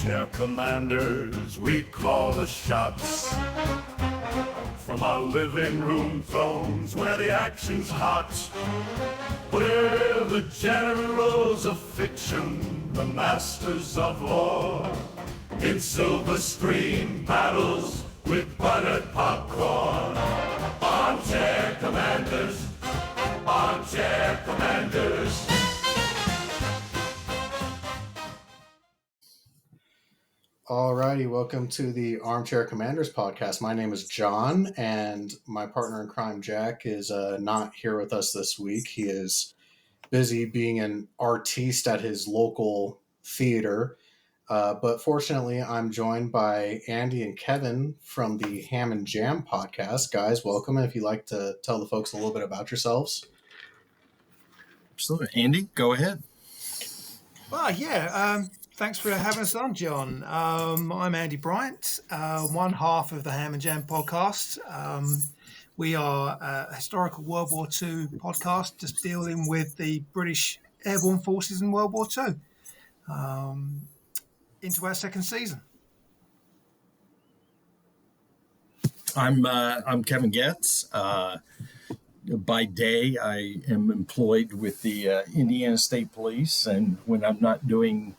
Armchair commanders, we call the shots. From our living room thrones where the action's hot. We're the generals of fiction, the masters of war. In silver screen battles with buttered popcorn. Armchair commanders, armchair commanders. Alrighty, welcome to the Armchair Commanders podcast. My name is John, and my partner in crime, Jack, is not here with us this week. He is busy being an artiste at his local theater. But fortunately, I'm joined by Andy and Kevin from the Ham and Jam podcast. Guys, welcome. And if you'd like to tell the folks a little bit about yourselves. Absolutely. Andy, go ahead. Well, yeah. Thanks for having us on, John. I'm Andy Bryant, one half of the Ham and Jam podcast. We are a historical World War II podcast just dealing with the British Airborne forces in World War II into our second season. I'm Kevin Getz. By day, I am employed with the Indiana State Police, and when I'm not doing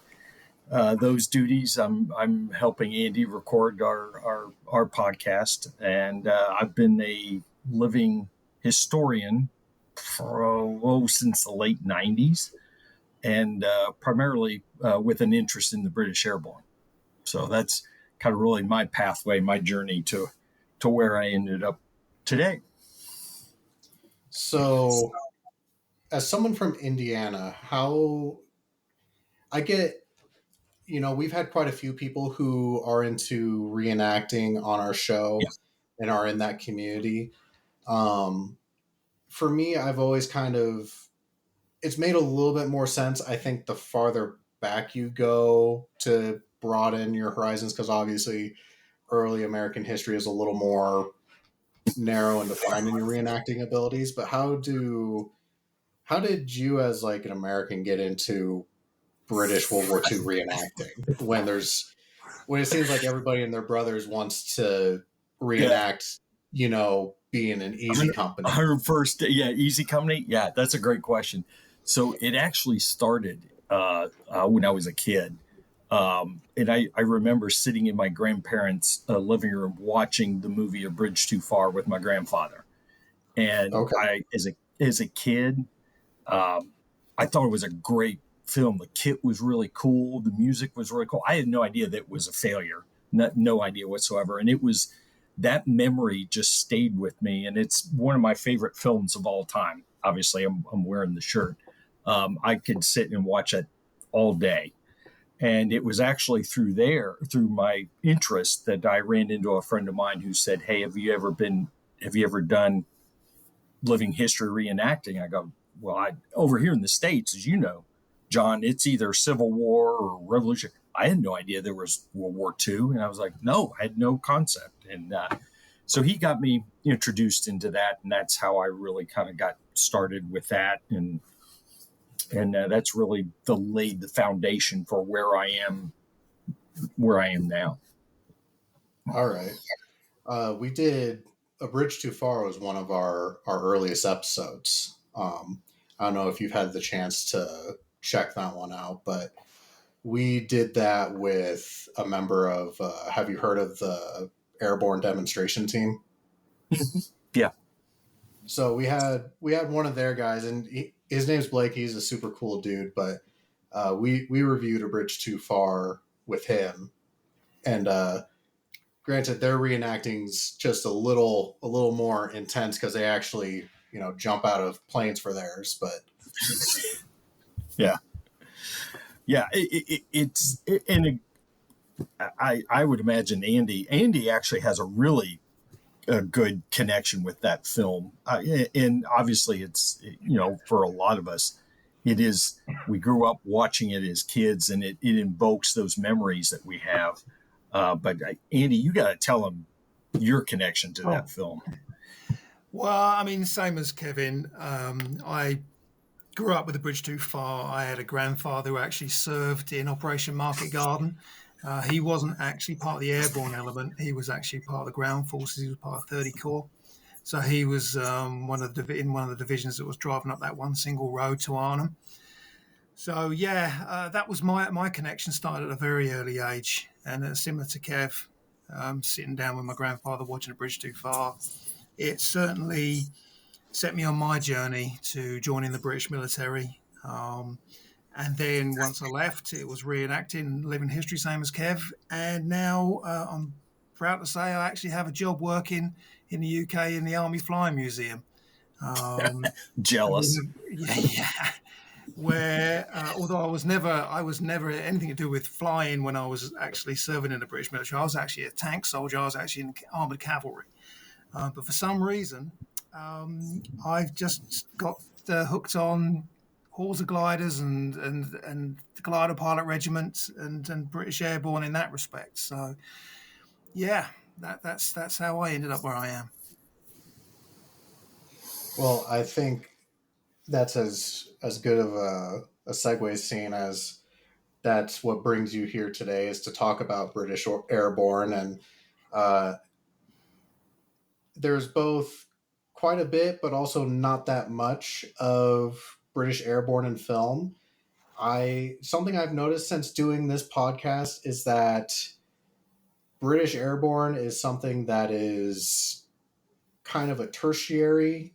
those duties, I'm helping Andy record our podcast, and I've been a living historian since the late 90s, and primarily with an interest in the British Airborne. So that's kind of really my pathway, my journey to where I ended up today. So, as someone from Indiana, how I get... we've had quite a few people who are into reenacting on our show and are in that community. For me, I've always it's made a little bit more sense. I think the farther back you go to broaden your horizons, because obviously early American history is a little more narrow and defined in your reenacting abilities. But how did you as like an American get into British World War II reenacting when it seems like everybody and their brothers wants to reenact, being an Easy Company? Easy Company. Yeah, that's a great question. So it actually started when I was a kid. And I remember sitting in my grandparents' living room watching the movie A Bridge Too Far with my grandfather. And as a kid, I thought it was a great film. The kit was really cool. The music was really cool. I had no idea that it was a failure. No idea whatsoever. And that memory just stayed with me. And it's one of my favorite films of all time. Obviously, I'm wearing the shirt. I could sit and watch it all day. And it was actually through my interest, that I ran into a friend of mine who said, "Hey, have you ever done living history reenacting?" I go, "Well, over here in the States, as you know, John, it's either Civil War or Revolution." I had no idea there was World War II. And I was like, no, I had no concept. And so he got me introduced into that. And that's how I really kind of got started with that. And that's really laid the foundation for where I am now. All right. We did A Bridge Too Far was one of our earliest episodes. I don't know if you've had the chance to check that one out, but we did that with a member of, have you heard of the Airborne demonstration team? Yeah. So we had one of their guys, and his name's Blake. He's a super cool dude, but we reviewed A Bridge Too Far with him, and granted, their reenacting's just a little more intense because they actually jump out of planes for theirs, but I would imagine Andy actually has a good connection with that film. And obviously it's, for a lot of us, we grew up watching it as kids, and it invokes those memories that we have. But Andy, you got to tell them your connection to that film. Well, I mean, same as Kevin. I grew up with A Bridge Too Far. I had a grandfather who actually served in Operation Market Garden. He wasn't actually part of the airborne element. He was actually part of the ground forces. He was part of 30 Corps. So he was in one of the divisions that was driving up that one single road to Arnhem. So that was my connection. Started at a very early age, and similar to Kev, sitting down with my grandfather watching A Bridge Too Far. It certainly set me on my journey to joining the British military. And then once I left, it was reenacting living history, same as Kev. And now I'm proud to say I actually have a job working in the UK in the Army Flying Museum. Jealous. Yeah. Where although I was never anything to do with flying when I was actually serving in the British military. I was actually a tank soldier. I was actually in armoured cavalry. But for some reason, I've just got hooked on Hawser gliders and the glider pilot regiment and British Airborne in that respect. So, yeah, that's how I ended up where I am. Well, I think that's as good of a segue scene as that's what brings you here today, is to talk about British Airborne. And there's both quite a bit, but also not that much of British Airborne in film. Something I've noticed since doing this podcast is that British Airborne is something that is kind of a tertiary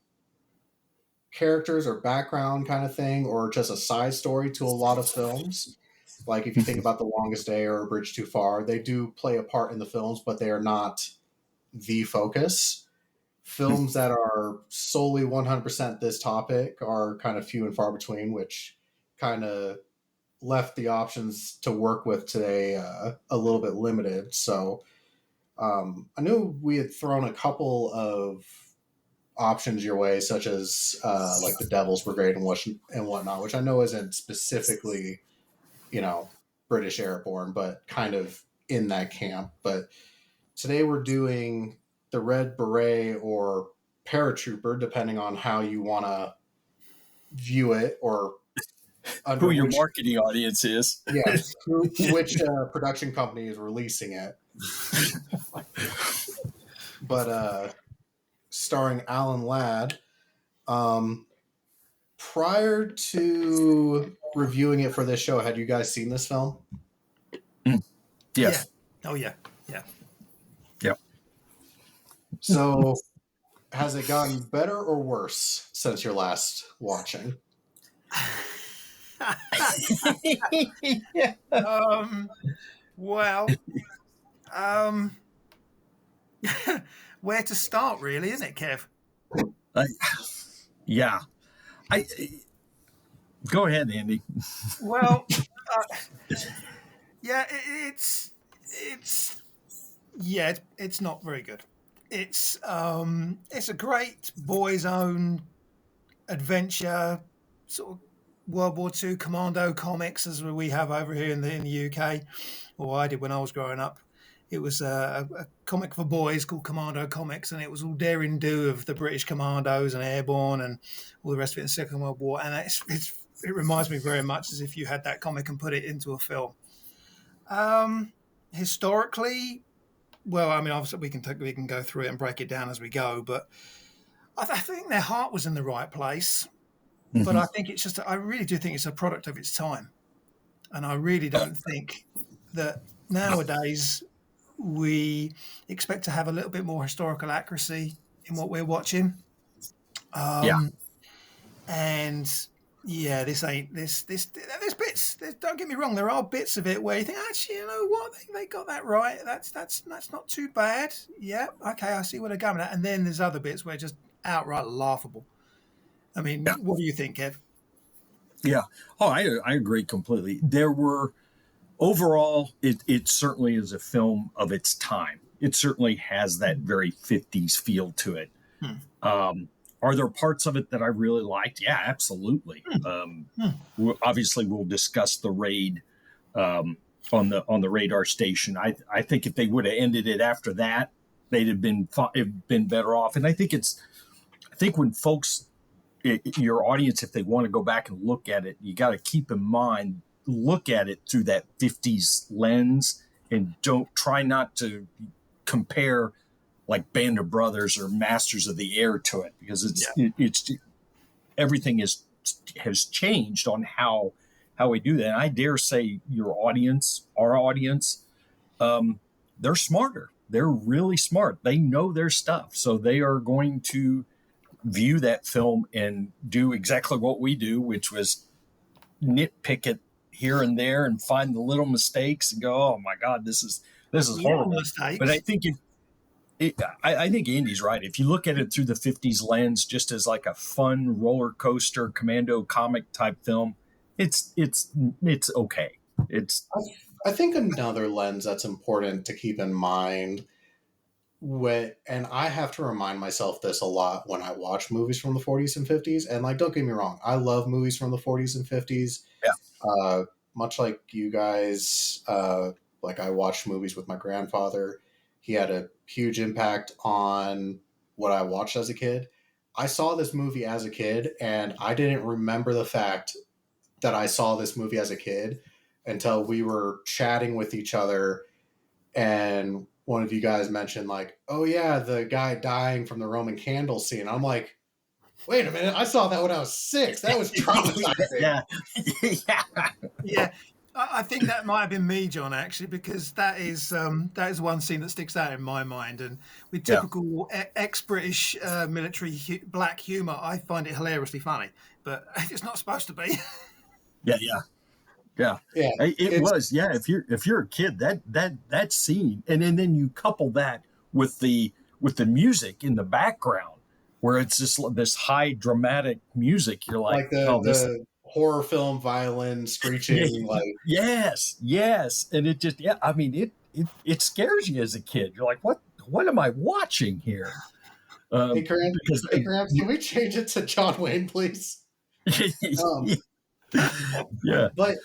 characters or background kind of thing, or just a side story to a lot of films. Like if you think about The Longest Day or A Bridge Too Far, they do play a part in the films, but they are not the focus. Films that are solely 100% this topic are kind of few and far between, which kind of left the options to work with today a little bit limited. So I knew we had thrown a couple of options your way, such as like the Devil's Brigade and whatnot, which I know isn't specifically, British Airborne, but kind of in that camp. But today we're doing the Red Beret or paratrooper, depending on how you want to view it, or who your marketing audience is. Yes, which production company is releasing it. But starring Alan Ladd. Prior to reviewing it for this show, had you guys seen this film? Yes. Yeah. Oh, yeah. Yep. So, has it gotten better or worse since your last watching? Well, where to start, really, isn't it, Kev? Yeah. Go ahead, Andy. Well, it's not very good. It's a great boys' own adventure, sort of World War II commando comics, as we have over here in the UK, or I did when I was growing up. It was a comic for boys called Commando Comics, and it was all daring do of the British commandos and airborne and all the rest of it in the Second World War. And it reminds me very much as if you had that comic and put it into a film. Historically, well, I mean, obviously we can go through it and break it down as we go, but I think their heart was in the right place. Mm-hmm. But I think I really do think it's a product of its time, and I really don't think that nowadays we expect to have a little bit more historical accuracy in what we're watching. And yeah, there's bits. Don't get me wrong. There are bits of it where you think, actually, you know what? They got that right. That's not too bad. Yeah. Okay. I see where they're going at. And then there's other bits where just outright laughable. I mean, What do you think, Kev? Yeah. Oh, I agree completely. There were, overall, it certainly is a film of its time. It certainly has that very 50s feel to it. Are there parts of it that I really liked? Yeah, absolutely. Obviously, we'll discuss the raid on the radar station. I think if they would have ended it after that, they'd have been better off. And I think when folks, your audience, if they want to go back and look at it, you got to keep in mind, look at it through that 50s lens don't try not to compare like Band of Brothers or Masters of the Air to it, because it's everything has changed on how we do that. And I dare say our audience, they're smarter. They're really smart. They know their stuff. So they are going to view that film and do exactly what we do, which was nitpick it here and there and find the little mistakes and go, oh my God, this is horrible. Mistakes. But I think I think Andy's right. If you look at it through the 50s lens, just as like a fun roller coaster commando comic type film, it's okay. I think another lens that's important to keep in mind, and I have to remind myself this a lot when I watch movies from the 40s and 50s, and like, don't get me wrong, I love movies from the 40s and 50s. Yeah. Much like you guys, like I watched movies with my grandfather. He had a huge impact on what I watched as a kid. I saw this movie as a kid, and I didn't remember the fact that I saw this movie as a kid until we were chatting with each other, and one of you guys mentioned like, oh yeah, the guy dying from the Roman candle scene. I'm like, wait a minute, I saw that when I was 6. That was traumatizing. Yeah. I think that might have been me, John, actually, because that is one scene that sticks out in my mind. And with typical ex-British military black humour, I find it hilariously funny, but it's not supposed to be. Yeah. It was. Yeah. If you're a kid, that scene, and then you couple that with the music in the background, where it's just this high dramatic music, you're like the horror film violin screeching. Like yes, and it just I mean it scares you as a kid. You're like, what am I watching here? Hey, Graham, can we change it to John Wayne, please? Yeah. But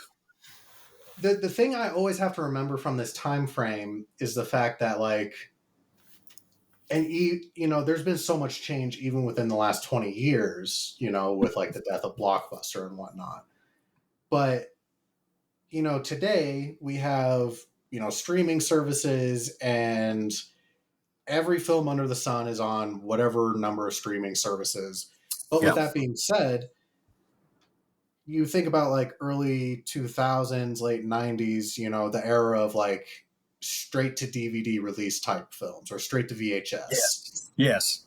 the thing I always have to remember from this time frame is the fact that like, and there's been so much change even within the last 20 years, with like the death of Blockbuster and whatnot. But today we have streaming services, and every film under the sun is on whatever number of streaming services. But with that being said, you think about like early 2000s, late 90s, the era of like straight to DVD release type films or straight to VHS. Yes.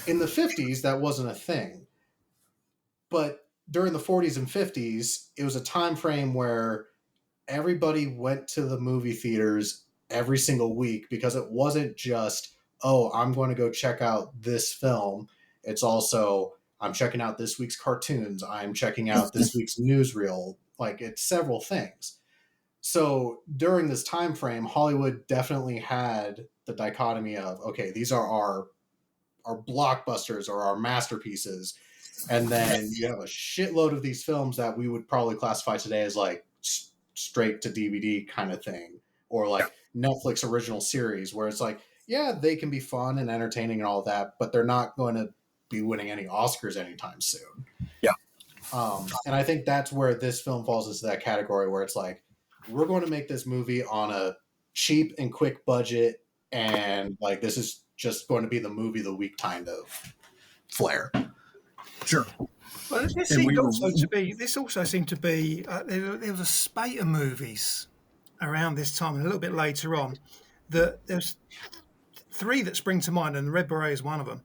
In the 50s, that wasn't a thing. But during the 40s and 50s, it was a time frame where everybody went to the movie theaters every single week, because it wasn't just, oh, I'm going to go check out this film. It's also, I'm checking out this week's cartoons. I'm checking out this week's newsreel. Like, it's several things. So during this time frame, Hollywood definitely had the dichotomy of, okay, these are our blockbusters or our masterpieces. And then you have a shitload of these films that we would probably classify today as like straight to DVD kind of thing, or like Netflix original series, where it's like, yeah, they can be fun and entertaining and all that, but they're not going to be winning any Oscars anytime soon. Yeah. And I think that's where this film falls into that category, where it's like, we're going to make this movie on a cheap and quick budget, and like, this is just going to be the movie of the week kind of flair. Sure. Well, this also seemed to be there was a spate of movies around this time and a little bit later on. There's 3 that spring to mind, and the Red Beret is one of them,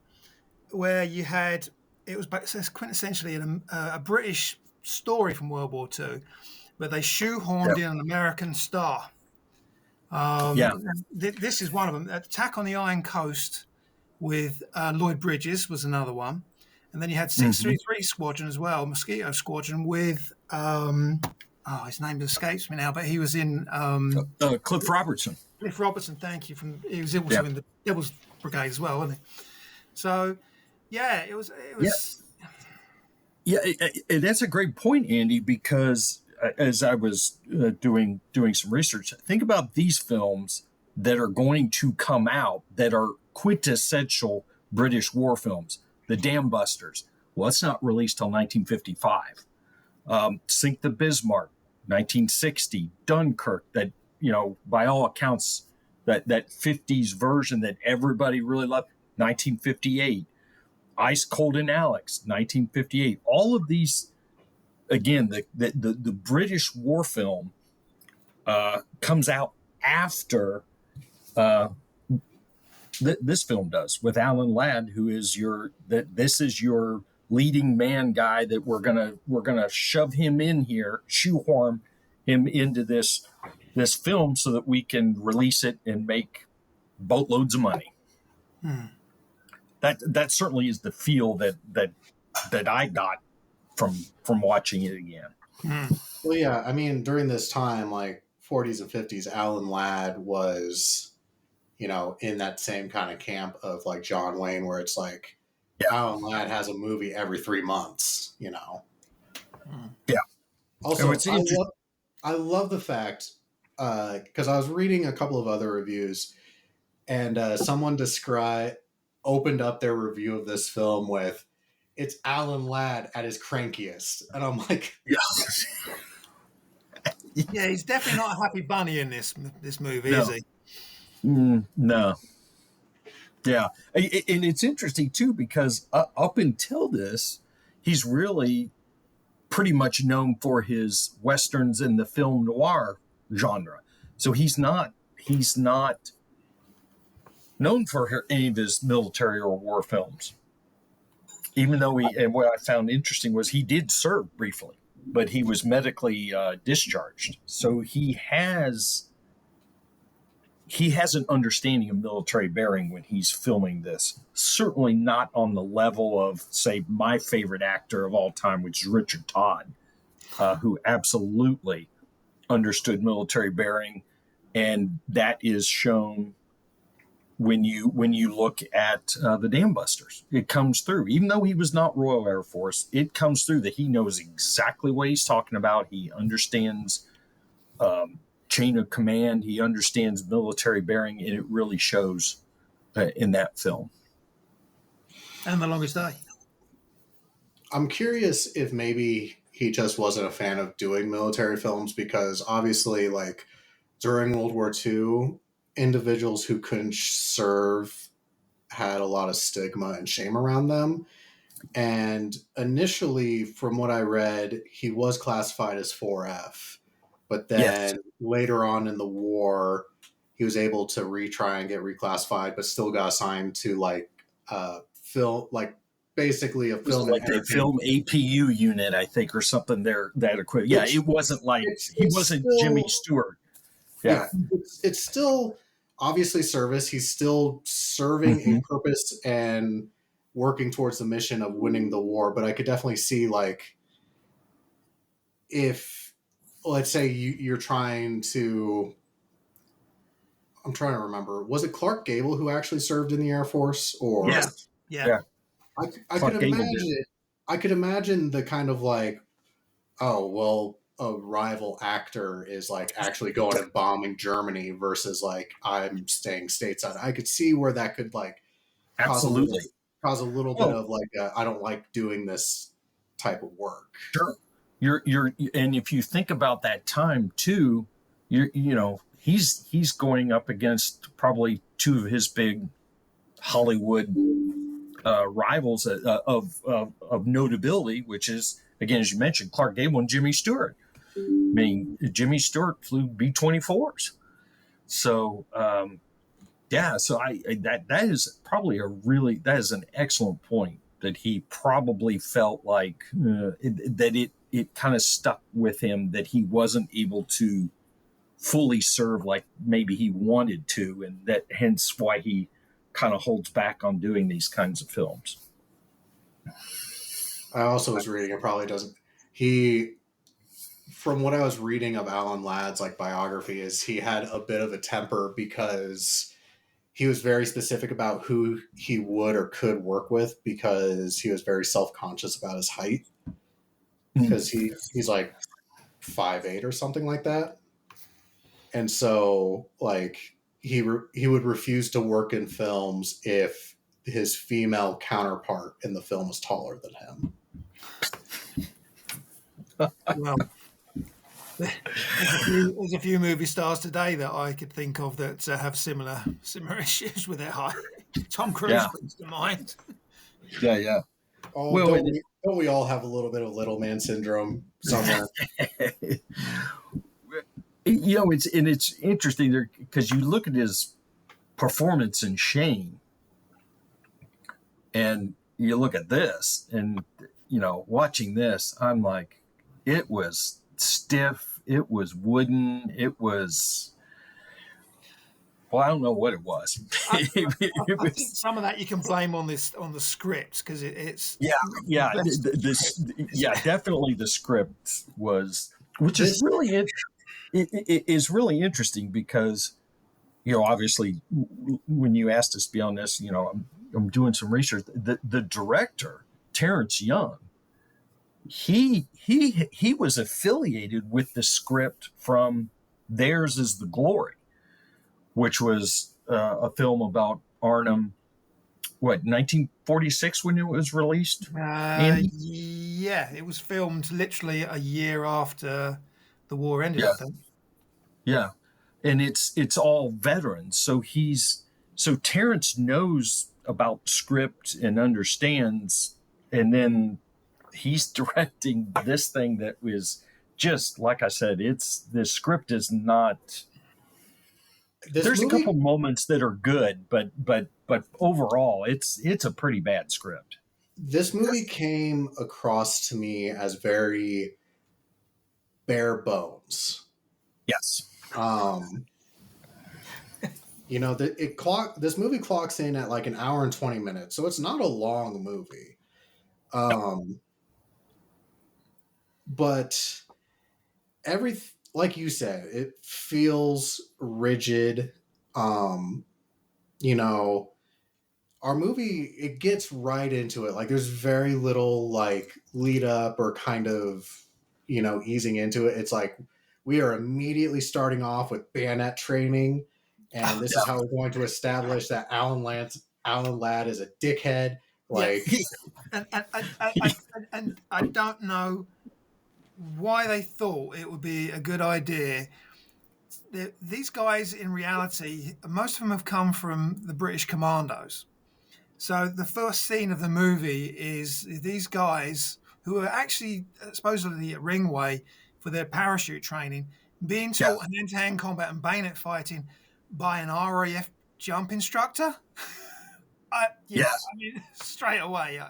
where you had, it was quintessentially a British story from World War II, but they shoehorned in an American star. This is one of them. Attack on the Iron Coast with Lloyd Bridges was another one. And then you had 633 Squadron as well, Mosquito Squadron with, his name escapes me now, but he was in... Cliff Robertson. Cliff Robertson, thank you. He was also in the Devil's Brigade as well, wasn't he? So, it was. That's a great point, Andy, because as I was doing some research, think about these films that are going to come out that are quintessential British war films. The Dam Busters. Well, it's not released till 1955. Sink the Bismarck, 1960. Dunkirk, that by all accounts, that 50s version that everybody really loved, 1958, Ice Cold and Alex, 1958. All of these, again, the British war film comes out after this film does, with Alan Ladd, who is this is your leading man guy that we're gonna shove him in here, shoehorn him into this film so that we can release it and make boatloads of money. That certainly is the feel that I got from watching it again. Well, yeah, I mean, during this time, like 40s and 50s, Alan Ladd was, in that same kind of camp of like John Wayne, where it's like Alan Ladd has a movie every 3 months, Yeah. Also, I love the fact, because I was reading a couple of other reviews, and someone opened up their review of this film with, "It's Alan Ladd at his crankiest," and I'm like, yeah, he's definitely not a happy bunny in this movie, No. is he? No. Yeah, and it's interesting too, because up until this, he's really pretty much known for his westerns and the film noir genre. So he's not known for any of his military or war films. Even though and what I found interesting was he did serve briefly, but he was medically discharged. So he has an understanding of military bearing when he's filming this. Certainly not on the level of, say, my favorite actor of all time, which is Richard Todd, who absolutely understood military bearing, and that is shown when you look at the Dam Busters. It comes through. Even though he was not Royal Air Force, it comes through that he knows exactly what he's talking about. He understands chain of command. He understands military bearing, and it really shows in that film. And The Longest Day. I'm curious if maybe he just wasn't a fan of doing military films, because obviously, like, during World War II, individuals who couldn't serve had a lot of stigma and shame around them. And initially, from what I read, he was classified as 4F. But then later on in the war, he was able to retry and get reclassified, but still got assigned to film, like basically a film, like the film APU unit, I think, or something there that equivalent. Yeah, it wasn't like he wasn't still Jimmy Stewart. Yeah, it's still obviously service. He's still serving a purpose and working towards the mission of winning the war. But I could definitely see, like, if, let's say you're trying to, I'm trying to remember, was it Clark Gable who actually served in the Air Force? Or Yeah. I could imagine it. I could imagine the kind of like, oh, well, a rival actor is like actually going and bombing Germany versus like I'm staying stateside. I could see where that could like absolutely cause a little bit of like I don't like doing this type of work. Sure. You're and if you think about that time too, he's going up against probably two of his big Hollywood rivals of notability, which is, again, as you mentioned, Clark Gable and Jimmy Stewart. I mean, Jimmy Stewart flew B-24s. So, so that is probably that is an excellent point, that he probably felt like that it kind of stuck with him, that he wasn't able to fully serve like maybe he wanted to, and that hence why he kind of holds back on doing these kinds of films. I also was reading, it probably doesn't, from what I was reading of Alan Ladd's like biography, is he had a bit of a temper because he was very specific about who he would or could work with, because he was very self-conscious about his height, because he's like 5'8" or something like that. And so like he would refuse to work in films if his female counterpart in the film was taller than him. Well, There's a few movie stars today that I could think of that have similar issues with their height. Tom Cruise Yeah. brings to mind. Yeah. Oh, Well, don't we all have a little bit of little man syndrome somewhere? it's interesting there because you look at his performance in Shane, and you look at this, and watching this, I'm like, it was stiff, it was wooden, it was. Well, I don't know what it was. I think some of that you can blame on the script because it's definitely the script was, which is really it is really interesting because obviously when you asked us to be on this, I'm doing some research. The director Terrence Young, he was affiliated with the script from Theirs Is the Glory, which was a film about Arnhem, 1946 when it was released? Yeah, it was filmed literally a year after the war ended, I think. Yeah. And it's all veterans. So Terrence knows about script and understands, and then he's directing this thing that was just, like I said, the script is not. There's a couple moments that are good, but overall, it's a pretty bad script. This movie came across to me as very bare bones. Yes. This movie clocks in at like an hour and 20 minutes, so it's not a long movie. But like you said, it feels rigid. Our movie, it gets right into it. Like there's very little like lead up or kind of, easing into it. It's like we are immediately starting off with bayonet training, and this is how we're going to establish that Alan Ladd is a dickhead. Like, and I don't know why they thought it would be a good idea. These guys, in reality, most of them have come from the British Commandos. So the first scene of the movie is these guys who are actually supposedly at Ringway for their parachute training, being taught hand-to-hand combat and bayonet fighting by an RAF jump instructor. I mean, straight away.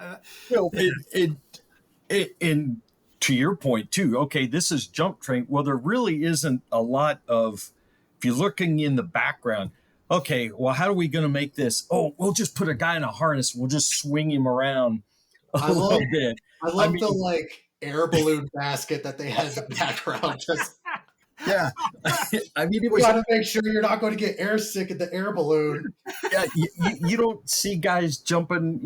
And to your point too, okay, this is jump train. Well, there really isn't a lot of, if you're looking in the background, okay, well, how are we going to make this? Oh, we'll just put a guy in a harness. We'll just swing him around a little bit. I love the like air balloon basket that they had in the background. Yeah. I mean, you got to make sure you're not going to get air sick at the air balloon. Yeah, you don't see guys jumping,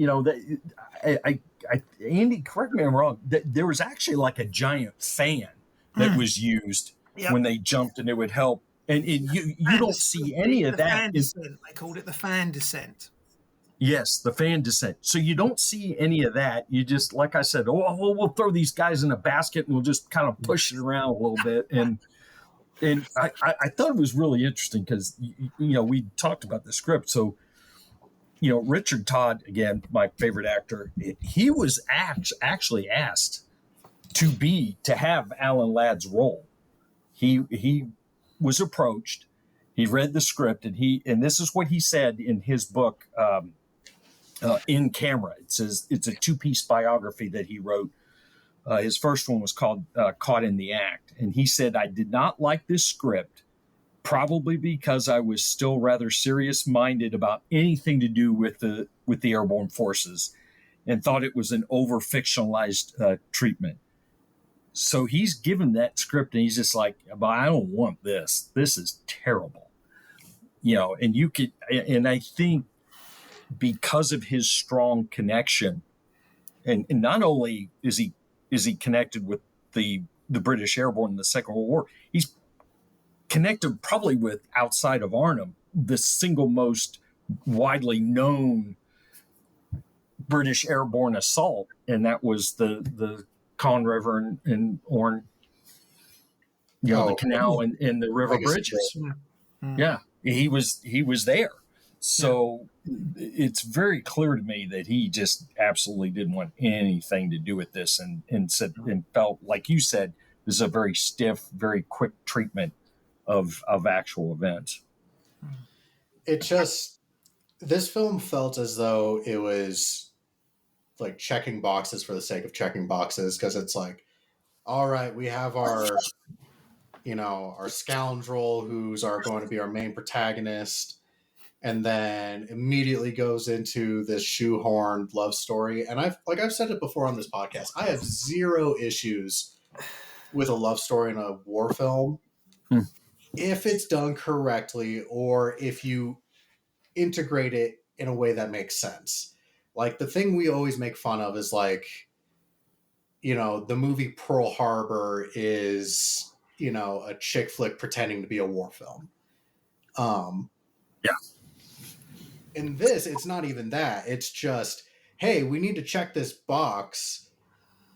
Andy, correct me if I'm wrong, there was actually like a giant fan that was used when they jumped, and it would help. And you don't see any of that. They called it the fan descent. Yes, the fan descent. So you don't see any of that. You just, like I said, we'll throw these guys in a basket and we'll just kind of push it around a little bit. And I thought it was really interesting because, we talked about the script. So, Richard Todd, again, my favorite actor, he was actually asked to have Alan Ladd's role. He was approached, he read the script, and this is what he said in his book, In Camera. It says it's a 2-piece biography that he wrote. His first one was called Caught in the Act. And he said, I did not like this script, probably because I was still rather serious-minded about anything to do with the airborne forces and thought it was an over-fictionalized treatment. So he's given that script and he's just like, but I don't want this. This is terrible. And I think because of his strong connection, and not only is he connected with the British Airborne in the Second World War, he's connected probably with, outside of Arnhem, the single most widely known British Airborne assault, and that was the Con River and Orne Oh, canal and the river Legacy bridges. Yeah. Mm. Yeah, he was there. So it's very clear to me that he just absolutely didn't want anything to do with this, and said and felt like you said this is a very stiff, very quick treatment of actual events. it just this film felt as though it was like checking boxes for the sake of checking boxes, because it's like, all right, we have our our scoundrel who's going to be our main protagonist, and then immediately goes into this shoehorned love story. And I've said it before on this podcast, I have zero issues with a love story in a war film if it's done correctly, or if you integrate it in a way that makes sense. Like, the thing we always make fun of is like, the movie Pearl Harbor is, a chick flick pretending to be a war film. Yeah. In this, it's not even that. It's just, hey, we need to check this box.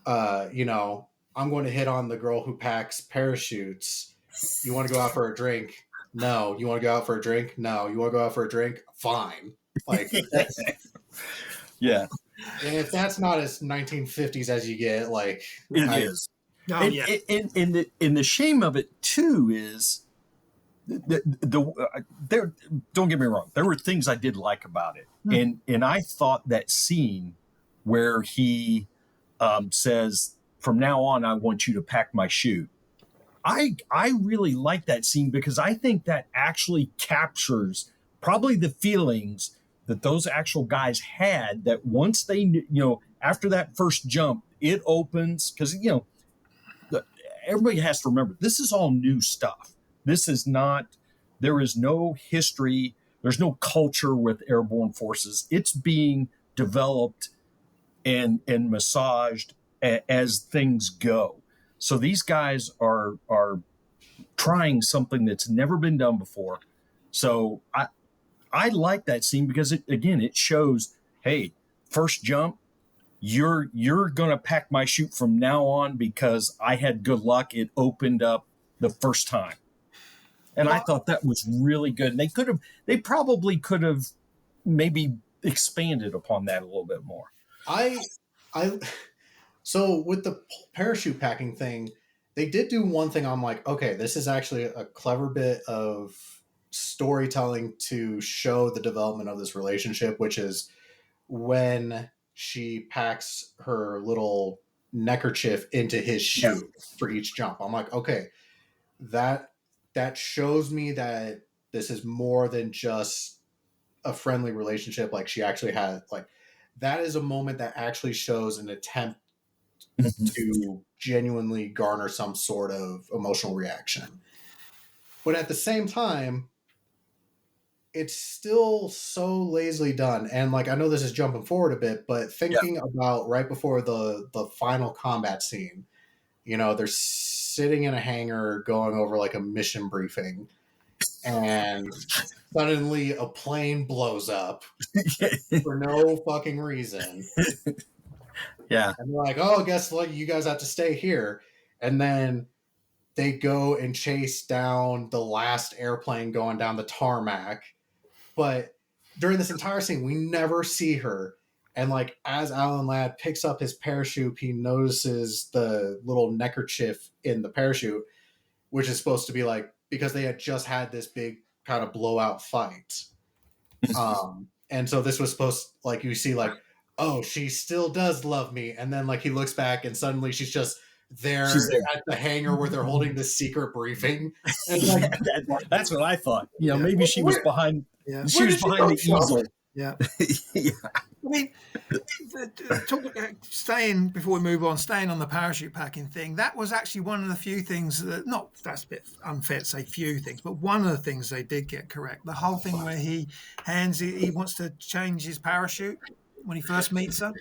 I'm going to hit on the girl who packs parachutes. You want to go out for a drink? No. You want to go out for a drink? No. You want to go out for a drink? Fine. Like, Yeah, and if that's not as 1950s as you get, like, it is. Oh, yeah. And the shame of it too is there. Don't get me wrong. There were things I did like about it, and I thought that scene where he says, "From now on, I want you to pack my chute." I really like that scene, because I think that actually captures probably the feelings that those actual guys had, that once they after that first jump, it opens, because everybody has to remember, this is all new stuff. This is not, there is no history, there's no culture with airborne forces. It's being developed and massaged as things go. So these guys are trying something that's never been done before. So I like that scene, because it shows, hey, first jump, you're gonna pack my chute from now on, because I had good luck. It opened up the first time. And I thought that was really good. And they probably could have maybe expanded upon that a little bit more. So with the parachute packing thing, they did do one thing. I'm like, okay, this is actually a clever bit of storytelling to show the development of this relationship, which is when she packs her little neckerchief into his shoe for each jump. I'm like, okay, that shows me that this is more than just a friendly relationship. Like, she actually had, like, that is a moment that actually shows an attempt to genuinely garner some sort of emotional reaction. But at the same time, it's still so lazily done. And like, I know this is jumping forward a bit, but thinking about right before the final combat scene, they're sitting in a hangar going over like a mission briefing, and suddenly a plane blows up for no fucking reason. Yeah. And they're like, oh, guess what? You guys have to stay here. And then they go and chase down the last airplane going down the tarmac. But during this entire scene, we never see her. And like, as Alan Ladd picks up his parachute, he notices the little neckerchief in the parachute, which is supposed to be like, because they had just had this big kind of blowout fight. And so this was supposed, like, you see like, oh, she still does love me. And then like, he looks back and suddenly she's just there at the hangar where they're holding this secret briefing. And like, that's what I thought. Maybe she was behind. Yeah. She was behind the easel. Yeah. Yeah. I mean, before we move on, staying on the parachute packing thing, that was actually one of the few things that's a bit unfair to say few things, but one of the things they did get correct. The whole thing where he wants to change his parachute when he first meets her,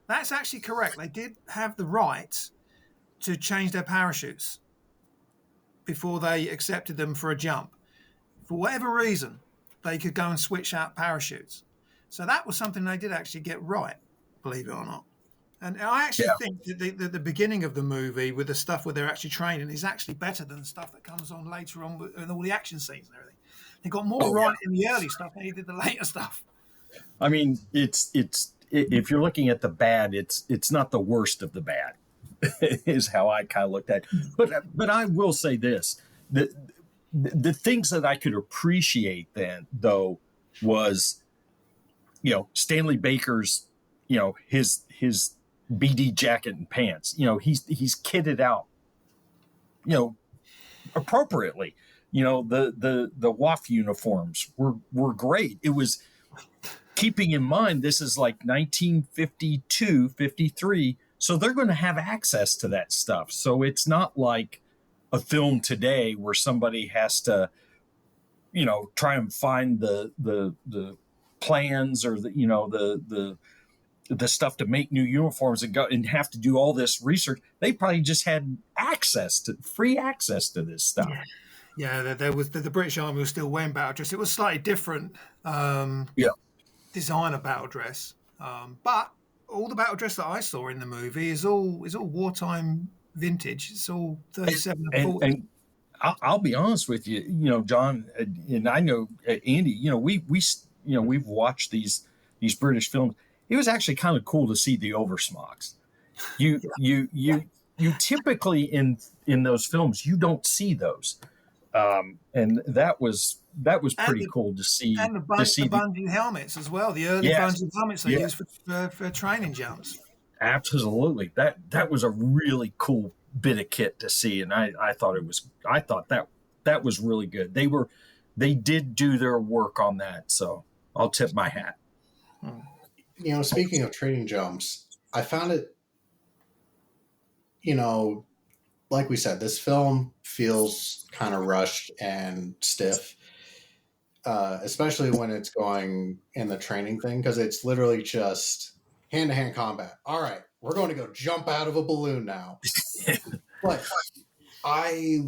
that's actually correct. They did have the right to change their parachutes before they accepted them for a jump. For whatever reason, they could go and switch out parachutes. So that was something they did actually get right, believe it or not. And I actually Yeah. think that the beginning of the movie with the stuff where they're actually training is actually better than the stuff that comes on later on with all the action scenes and everything. They got more right in the early stuff than they did the later stuff. I mean, if you're looking at the bad, it's not the worst of the bad, is how I kind of looked at it. But I will say this: the things that I could appreciate then, though, was, Stanley Baker's, his BD jacket and pants. He's kitted out, appropriately. The WAF uniforms were great. It was, keeping in mind this is like 1952, 53, so they're going to have access to that stuff. So it's not like a film today where somebody has to, try and find the plans or the stuff to make new uniforms and go and have to do all this research. They probably just had free access to this stuff. Yeah, there was the British Army was still wearing battle dress. It was slightly different design of battle dress, but all the battle dress that I saw in the movie is all wartime vintage. It's all 37 and 40. And I'll be honest with you, John, and I know Andy. We've watched these British films. It was actually kind of cool to see the oversmocks. You typically in those films you don't see those, and that was pretty cool to see. And the bungee helmets as well. The early bungee helmets they used for training jumps. Absolutely, that was a really cool bit of kit to see, and I thought that was really good. They did do their work on that, so I'll tip my hat. Speaking of training jumps, I found it, like we said, this film feels kind of rushed and stiff, especially when it's going in the training thing, because it's literally just hand-to-hand combat. All right, we're going to go jump out of a balloon now. But I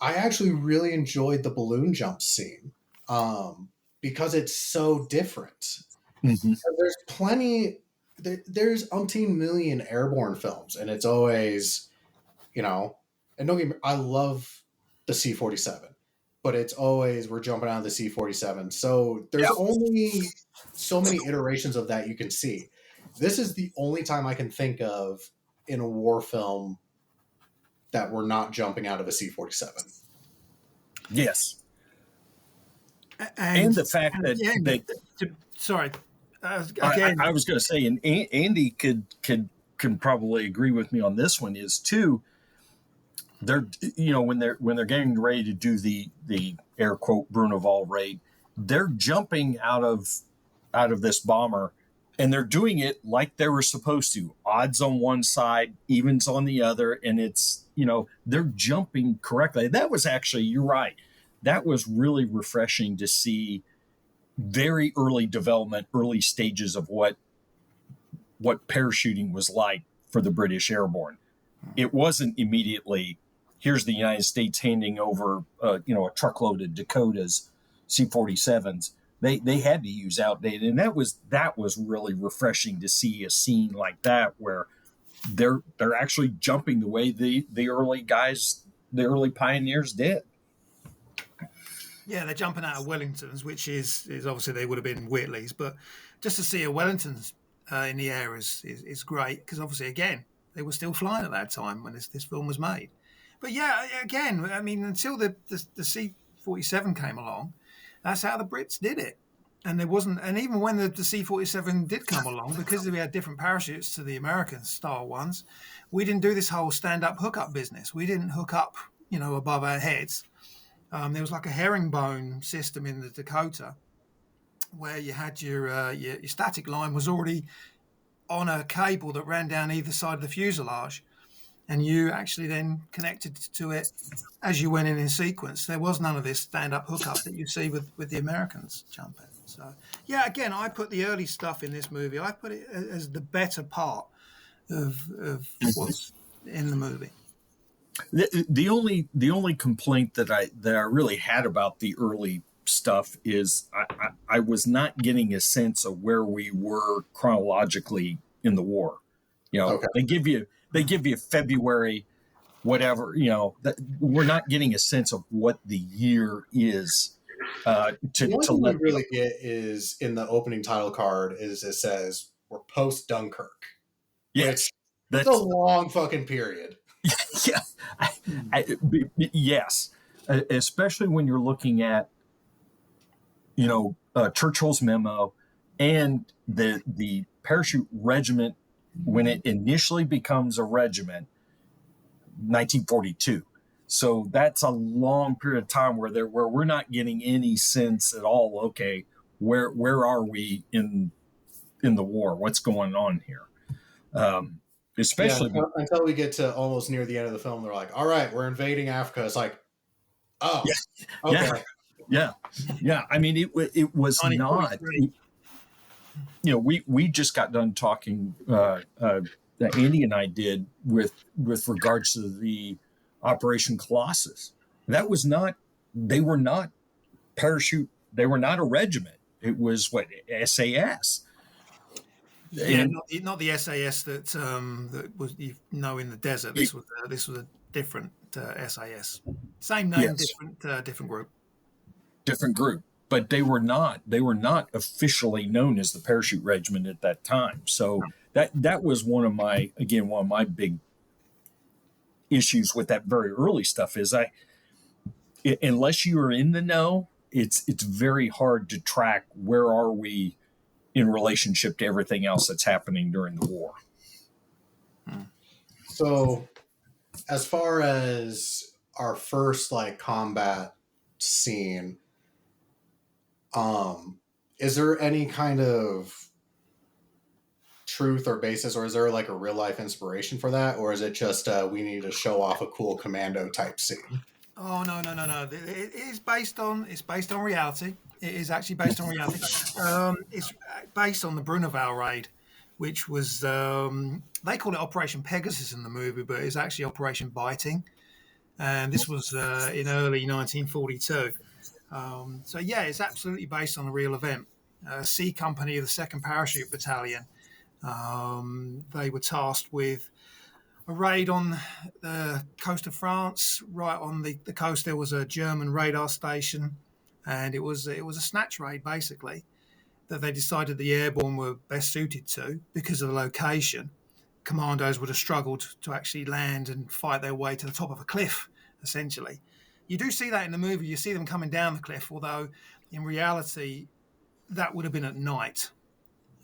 actually really enjoyed the balloon jump scene because it's so different. Mm-hmm. There's plenty. There's umpteen million airborne films, and it's always, and don't get me, I love the C-47, but it's always we're jumping out of the C-47. So there's only so many iterations of that you can see. This is the only time I can think of in a war film that we're not jumping out of a C-47. Yes. And the fact that sorry. Again, I was going to say, and Andy could probably agree with me on this one, is too. They're when they're getting ready to do the air quote Bruneval raid, they're jumping out of this bomber, and they're doing it like they were supposed to. Odds on one side, evens on the other, and it's they're jumping correctly. That was actually, you're right. That was really refreshing to see. Very early development, early stages of what parachuting was like for the British Airborne. It wasn't immediately, here's the United States handing over, a truckload of Dakotas, C-47s. They had to use outdated, and that was really refreshing to see a scene like that where they're actually jumping the way the early guys, the early pioneers did. Yeah, they're jumping out of Wellingtons, which is obviously they would have been Whitleys, but just to see a Wellingtons in the air is great because obviously again they were still flying at that time when this film was made. But yeah, again, I mean until the C-47 came along, that's how the Brits did it, and there wasn't. And even when the C-47 did come along, because we had different parachutes to the American style ones, we didn't do this whole stand-up hookup business. We didn't hook up, above our heads. There was like a herringbone system in the Dakota where you had your static line was already on a cable that ran down either side of the fuselage, and you actually then connected to it as you went in sequence. There was none of this stand-up hookup that you see with the Americans jumping. So, yeah, again, I put the early stuff in this movie, I put it as the better part of what's in the movie. The only complaint that I really had about the early stuff is I was not getting a sense of where we were chronologically in the war. Okay. They give you February, whatever. That we're not getting a sense of what the year is. The only To thing we let really get is in the opening title card is it says we're post Dunkirk. yes, It's a long fucking period. yeah, yes, especially when you're looking at Churchill's memo and the parachute regiment when it initially becomes a regiment, 1942. So that's a long period of time where we're not getting any sense at all. Okay, where are we in the war? What's going on here? Especially until we get to almost near the end of the film, they're like, "All right, we're invading Africa." It's like, oh, yeah, okay, yeah. I mean, it was not. We just got done talking. Andy and I did with regards to the Operation Colossus. That was not. They were not parachute. They were not a regiment. It was SAS. Yeah, not the SAS that was in the desert. This was a different SAS. Same name, yes. different group. Different group, but they were not officially known as the Parachute Regiment at that time. So that was one of my big issues with that very early stuff is unless you are in the know, it's very hard to track where are we in relationship to everything else that's happening during the war. So, as far as our first combat scene, is there any kind of truth or basis, or is there a real life inspiration for that, or is it just we need to show off a cool commando type scene? Oh no! It is based on reality. It is actually based on reality. It's based on the Bruneval raid, which was they call it Operation Pegasus in the movie, but it's actually Operation Biting, and this was in early 1942. So yeah, it's absolutely based on a real event. C Company of the 2nd Parachute Battalion. They were tasked with a raid on the coast of France. Right on the coast, there was a German radar station, and it was a snatch raid basically that they decided the airborne were best suited to because of the location. Commandos would have struggled to actually land and fight their way to the top of a cliff, essentially. You do see that in the movie. You see them coming down the cliff, although in reality, that would have been at night,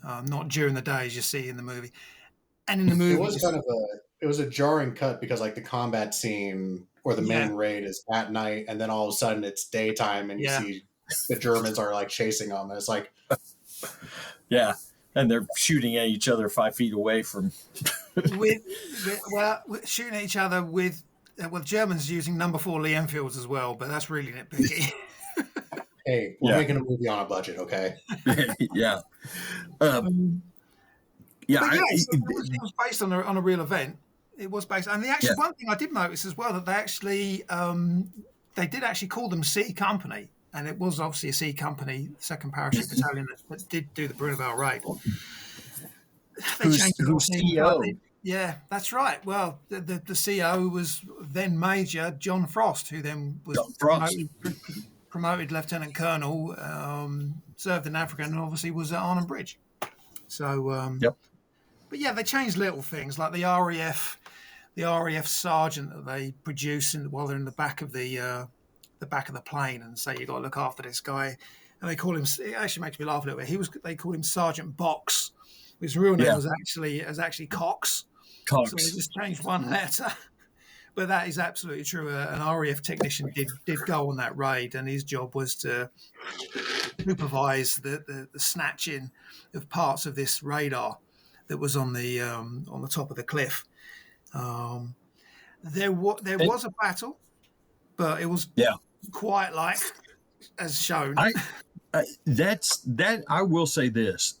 not during the day as you see in the movie. And in the movie, it was a jarring cut because the combat scene or the main raid is at night, and then all of a sudden it's daytime, and you see the Germans are chasing them. And it's like, yeah, and they're shooting at each other 5 feet away from shooting at each other with Germans using number 4 Lee Enfields as well, but that's really nitpicky. Hey, we're making a movie on a budget, okay? Yeah. It was based on a real event. It was based, and one thing I did notice as well that they did actually call them C Company, and it was obviously a C Company, 2nd Parachute Battalion that did do the Bruneval raid. They changed the CEO. Yeah, that's right. Well, the CO was then Major John Frost, who then was promoted Lieutenant Colonel, served in Africa, and obviously was at Arnhem Bridge. So, but yeah, they changed little things like the RAF sergeant that they produce while they're in the back of the plane, and say you got to look after this guy, and they call him. It actually makes me laugh a little bit. They called him Sergeant Box. His real name was actually Cox. So they just changed one letter. But that is absolutely true. An RAF technician did go on that raid, and his job was to supervise the snatching of parts of this radar that was on the top of the cliff. There was a battle, but it was quite as shown. I will say this,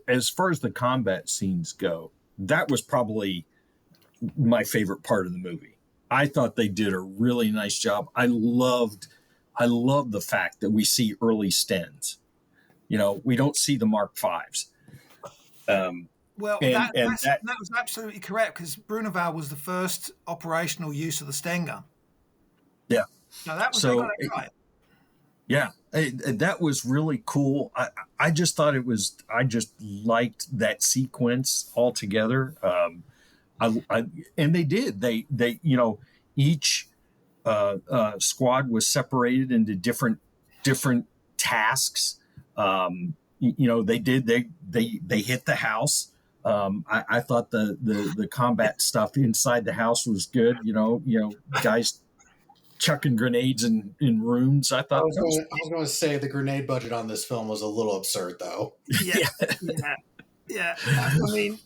as far as the combat scenes go, that was probably my favorite part of the movie. I thought they did a really nice job. I loved the fact that we see early Stens. We don't see the Mark Vs. Well, and that that was absolutely correct because Bruneval was the first operational use of the Sten gun. yeah. No, that was they got So it right. yeah, that was really cool. I just thought it was. I just liked that sequence altogether. And they did. They each squad was separated into different tasks. They did. They hit the house. I thought the combat stuff inside the house was good. Guys chucking grenades in rooms. I thought that was I was going to say the grenade budget on this film was a little absurd, though. Yeah, yeah, yeah. I mean,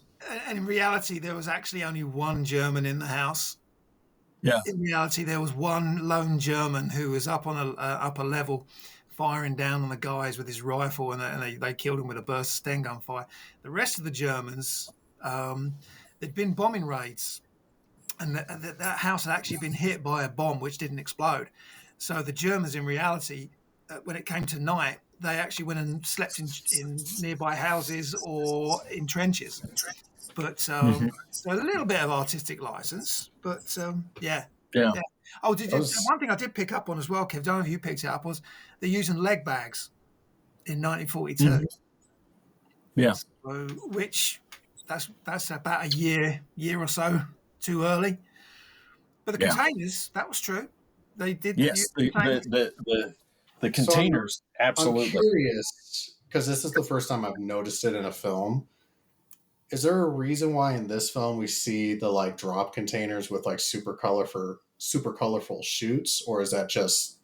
and in reality, there was actually only one German in the house. yeah. In reality, there was one lone German who was up on a upper level, firing down on the guys with his rifle, and they killed him with a burst of Sten gun fire. The rest of the Germans, there'd been bombing raids, and that house had actually been hit by a bomb which didn't explode. So the Germans, in reality, when it came to night, they actually went and slept in nearby houses or in trenches. But so a little bit of artistic license, but yeah. Yeah. Yeah. Oh, was- one thing I did pick up on as well, Kev, I don't know if you picked it up, was they're using leg bags in 1942. Yeah. So, which that's about a year or so too early. But the Yeah. containers, that was true. They did. Yes. use The containers. the containers, I'm absolutely. curious because this is the first time I've noticed it in a film. Is there a reason why in this film we see the like drop containers with like super colorful shoots, or is that just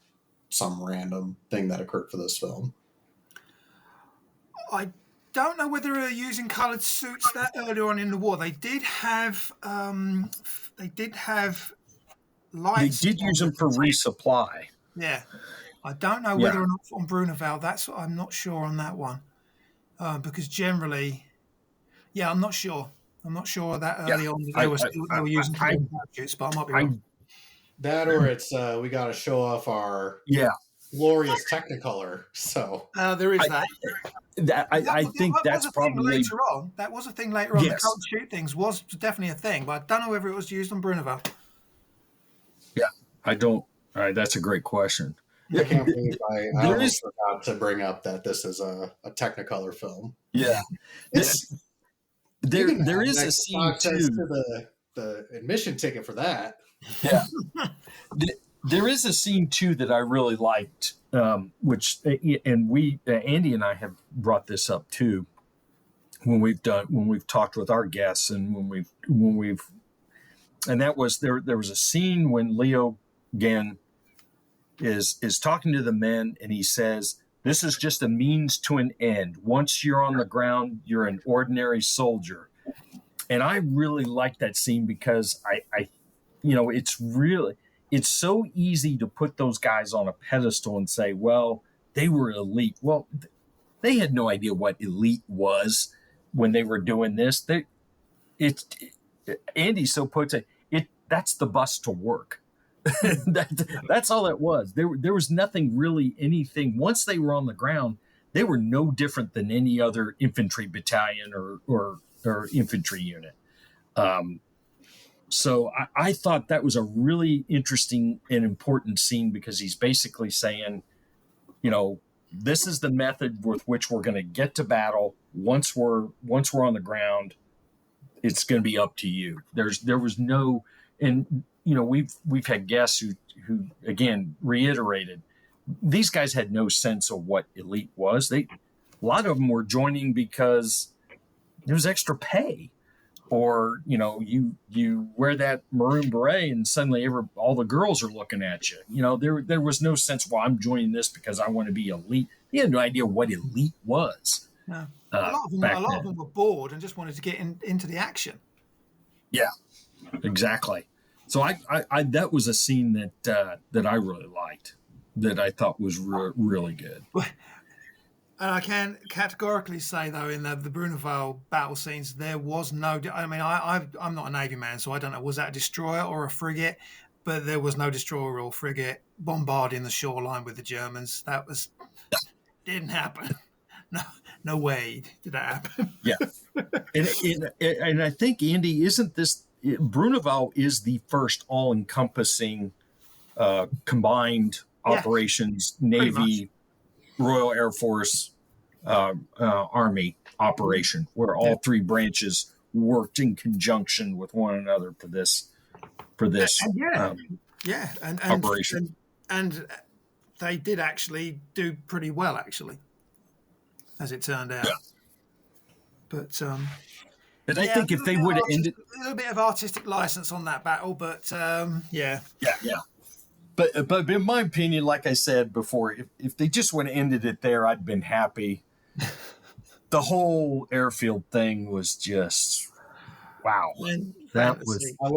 some random thing that occurred for this film? I don't know whether they're using coloured suits that earlier on in the war. They did have They lights. did use them for resupply. Yeah, I don't know whether or not on Bruneval. I'm not sure on that one because generally, yeah, I'm not sure. I'm not sure that early on they were using coloured suits, but I might be wrong. That or it's we got to show off our glorious Technicolor. So There is that. I think that's probably later on. That was a thing later on. Yes. The coloured shoot things was definitely a thing, but I don't know whether it was used on Bruneval. Yeah, I don't. That's a great question. I can't believe I There almost is- forgot to bring up that this is a Technicolor film. Yeah, It's there is a scene too. To the admission ticket for that. Yeah, there is a scene too that I really liked, which and we Andy and I have brought this up too when we've talked with our guests and when we've and that was there was a scene when Leo again is talking to the men and he says, "This is just a means to an end. Once you're on the ground, you're an ordinary soldier." And I really like that scene because I it's so easy to put those guys on a pedestal and say, well, they were elite. Well, they had no idea what elite was when they were doing this. Andy so puts it, that's the bus to work. That's all it was. There was nothing really anything. Once they were on the ground, they were no different than any other infantry battalion or infantry unit. So I thought that was a really interesting and important scene because he's basically saying, this is the method with which we're going to get to battle. Once we're on the ground, it's going to be up to you. There was no, and we've had guests who again reiterated these guys had no sense of what elite was. A lot of them were joining because there was extra pay. Or you wear that maroon beret and suddenly all the girls are looking at you. There was no sense. Well, I'm joining this because I want to be elite. They had no idea what elite was. No. A lot of them were bored and just wanted to get into the action. Yeah, exactly. So I that was a scene that I really liked, that I thought was really good. And I can categorically say, though, in the Bruneval battle scenes, there was no. I mean, I'm not a Navy man, so I don't know. Was that a destroyer or a frigate? But there was no destroyer or frigate bombarding the shoreline with the Germans. That didn't happen. no way did that happen. Yeah. And I think, Andy, isn't this Bruneval is the first all-encompassing combined Yeah, operations, pretty much. Navy, Royal Air Force, Army operation, where all three branches worked in conjunction with one another for this Yeah, operation. and they did actually do pretty well, actually, as it turned out. Yeah. But And I think if they would have ended a little bit of artistic license on that battle, but yeah. But in my opinion, like I said before, if they just would have ended it there, I'd been happy. The whole airfield thing was just wow. That was I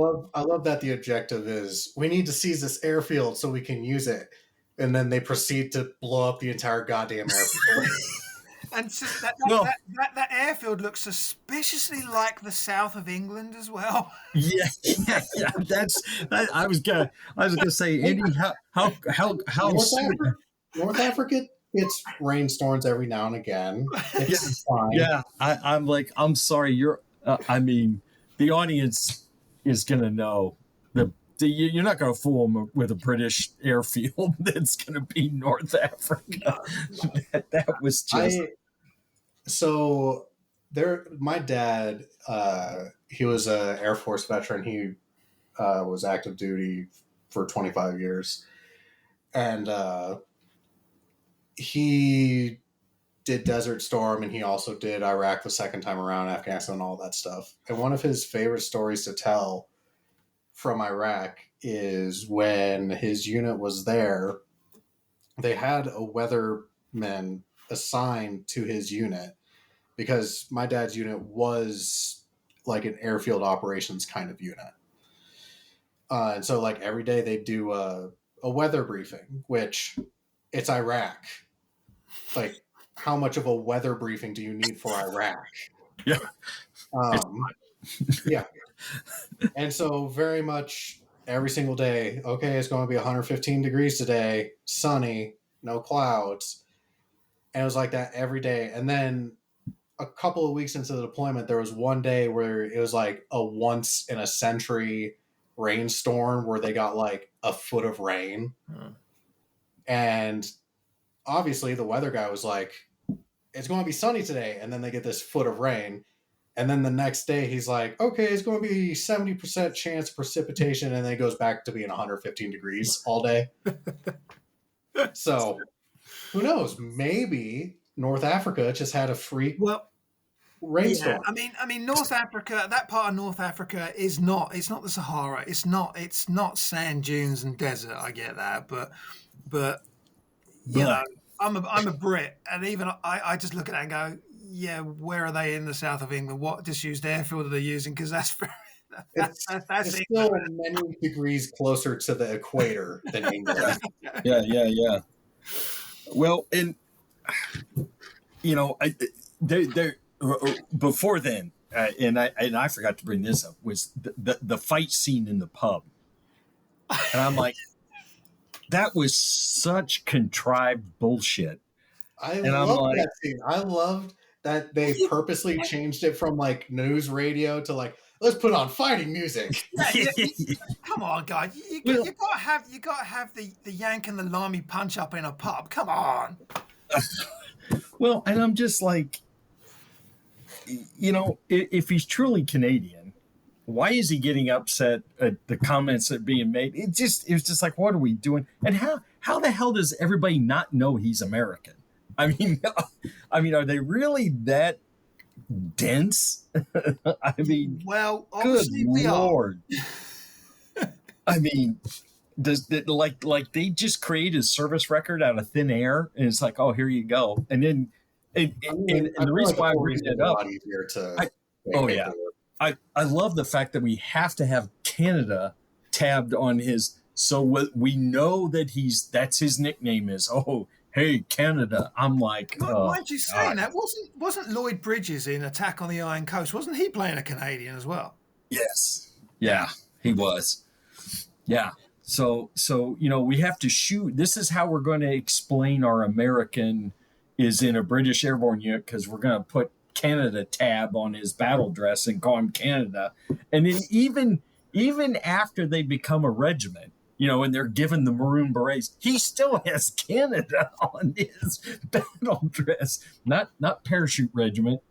love that the objective is we need to seize this airfield so we can use it, and then they proceed to blow up the entire goddamn airfield. And so that airfield looks suspiciously like the south of England as well. Yeah. I was gonna say, Andy, how North Africa gets rainstorms every now and again. It's fine. Yeah, I'm like, I'm sorry, the audience is gonna know you're not going to fool them with a British airfield that's going to be North Africa. that was just. My dad, he was an Air Force veteran. He was active duty for 25 years. And he did Desert Storm, and he also did Iraq the second time around, Afghanistan, all that stuff. And one of his favorite stories to tell from Iraq is when his unit was there, they had a weatherman assigned to his unit because my dad's unit was like an airfield operations kind of unit. And so like every day they do a weather briefing, which it's Iraq. Like, how much of a weather briefing do you need for Iraq? Yeah. Yeah. And so very much every single day, okay, it's going to be 115 degrees today, sunny, no clouds. And it was like that every day. And then a couple of weeks into the deployment, there was one day where it was like a once in a century rainstorm where they got like a foot of rain. And obviously the weather guy was like, it's going to be sunny today. And then they get this foot of rain. And then the next day he's like, okay, it's going to be 70% chance of precipitation. And then it goes back to being 115 degrees all day. So who knows? Maybe North Africa just had a freak rainstorm. Yeah, I mean, North Africa, that part of North Africa it's not the Sahara. It's not sand dunes and desert. I get that. But you know, I'm a Brit, and even I just look at that and go, yeah, where are they in the south of England? What disused airfield are they using? Because that's it's still many degrees closer to the equator than England. Yeah. Well, and you know, there before then, and I forgot to bring this up, was the fight scene in the pub, and I'm like, that was such contrived bullshit. I love that scene. I loved that they purposely changed it from like news radio to like, let's put on fighting music. Come on, guys! You gotta have the yank and the limey punch up in a pub. Come on. Well, and I'm just like, you know, if he's truly Canadian, why is he getting upset at the comments that are being made? It was just like, what are we doing? And how the hell does everybody not know he's American? I mean, are they really that dense? I mean, well, good we Lord. I mean, like they just create a service record out of thin air, and it's like, oh, here you go. And then, and the reason why I bring that up, I love the fact that we have to have Canada tabbed on his, so we know that that's his nickname is, oh, hey, Canada. I'm like, why aren't you saying that? Wasn't Lloyd Bridges in Attack on the Iron Coast? Wasn't he playing a Canadian as well? Yes. Yeah, he was. Yeah. So you know, we have to shoot. This is how we're going to explain our American is in a British Airborne unit because we're going to put Canada tab on his battle dress and call him Canada. And then even after they become a regiment, and they're given the maroon berets, he still has Canada on his battle dress, not parachute regiment.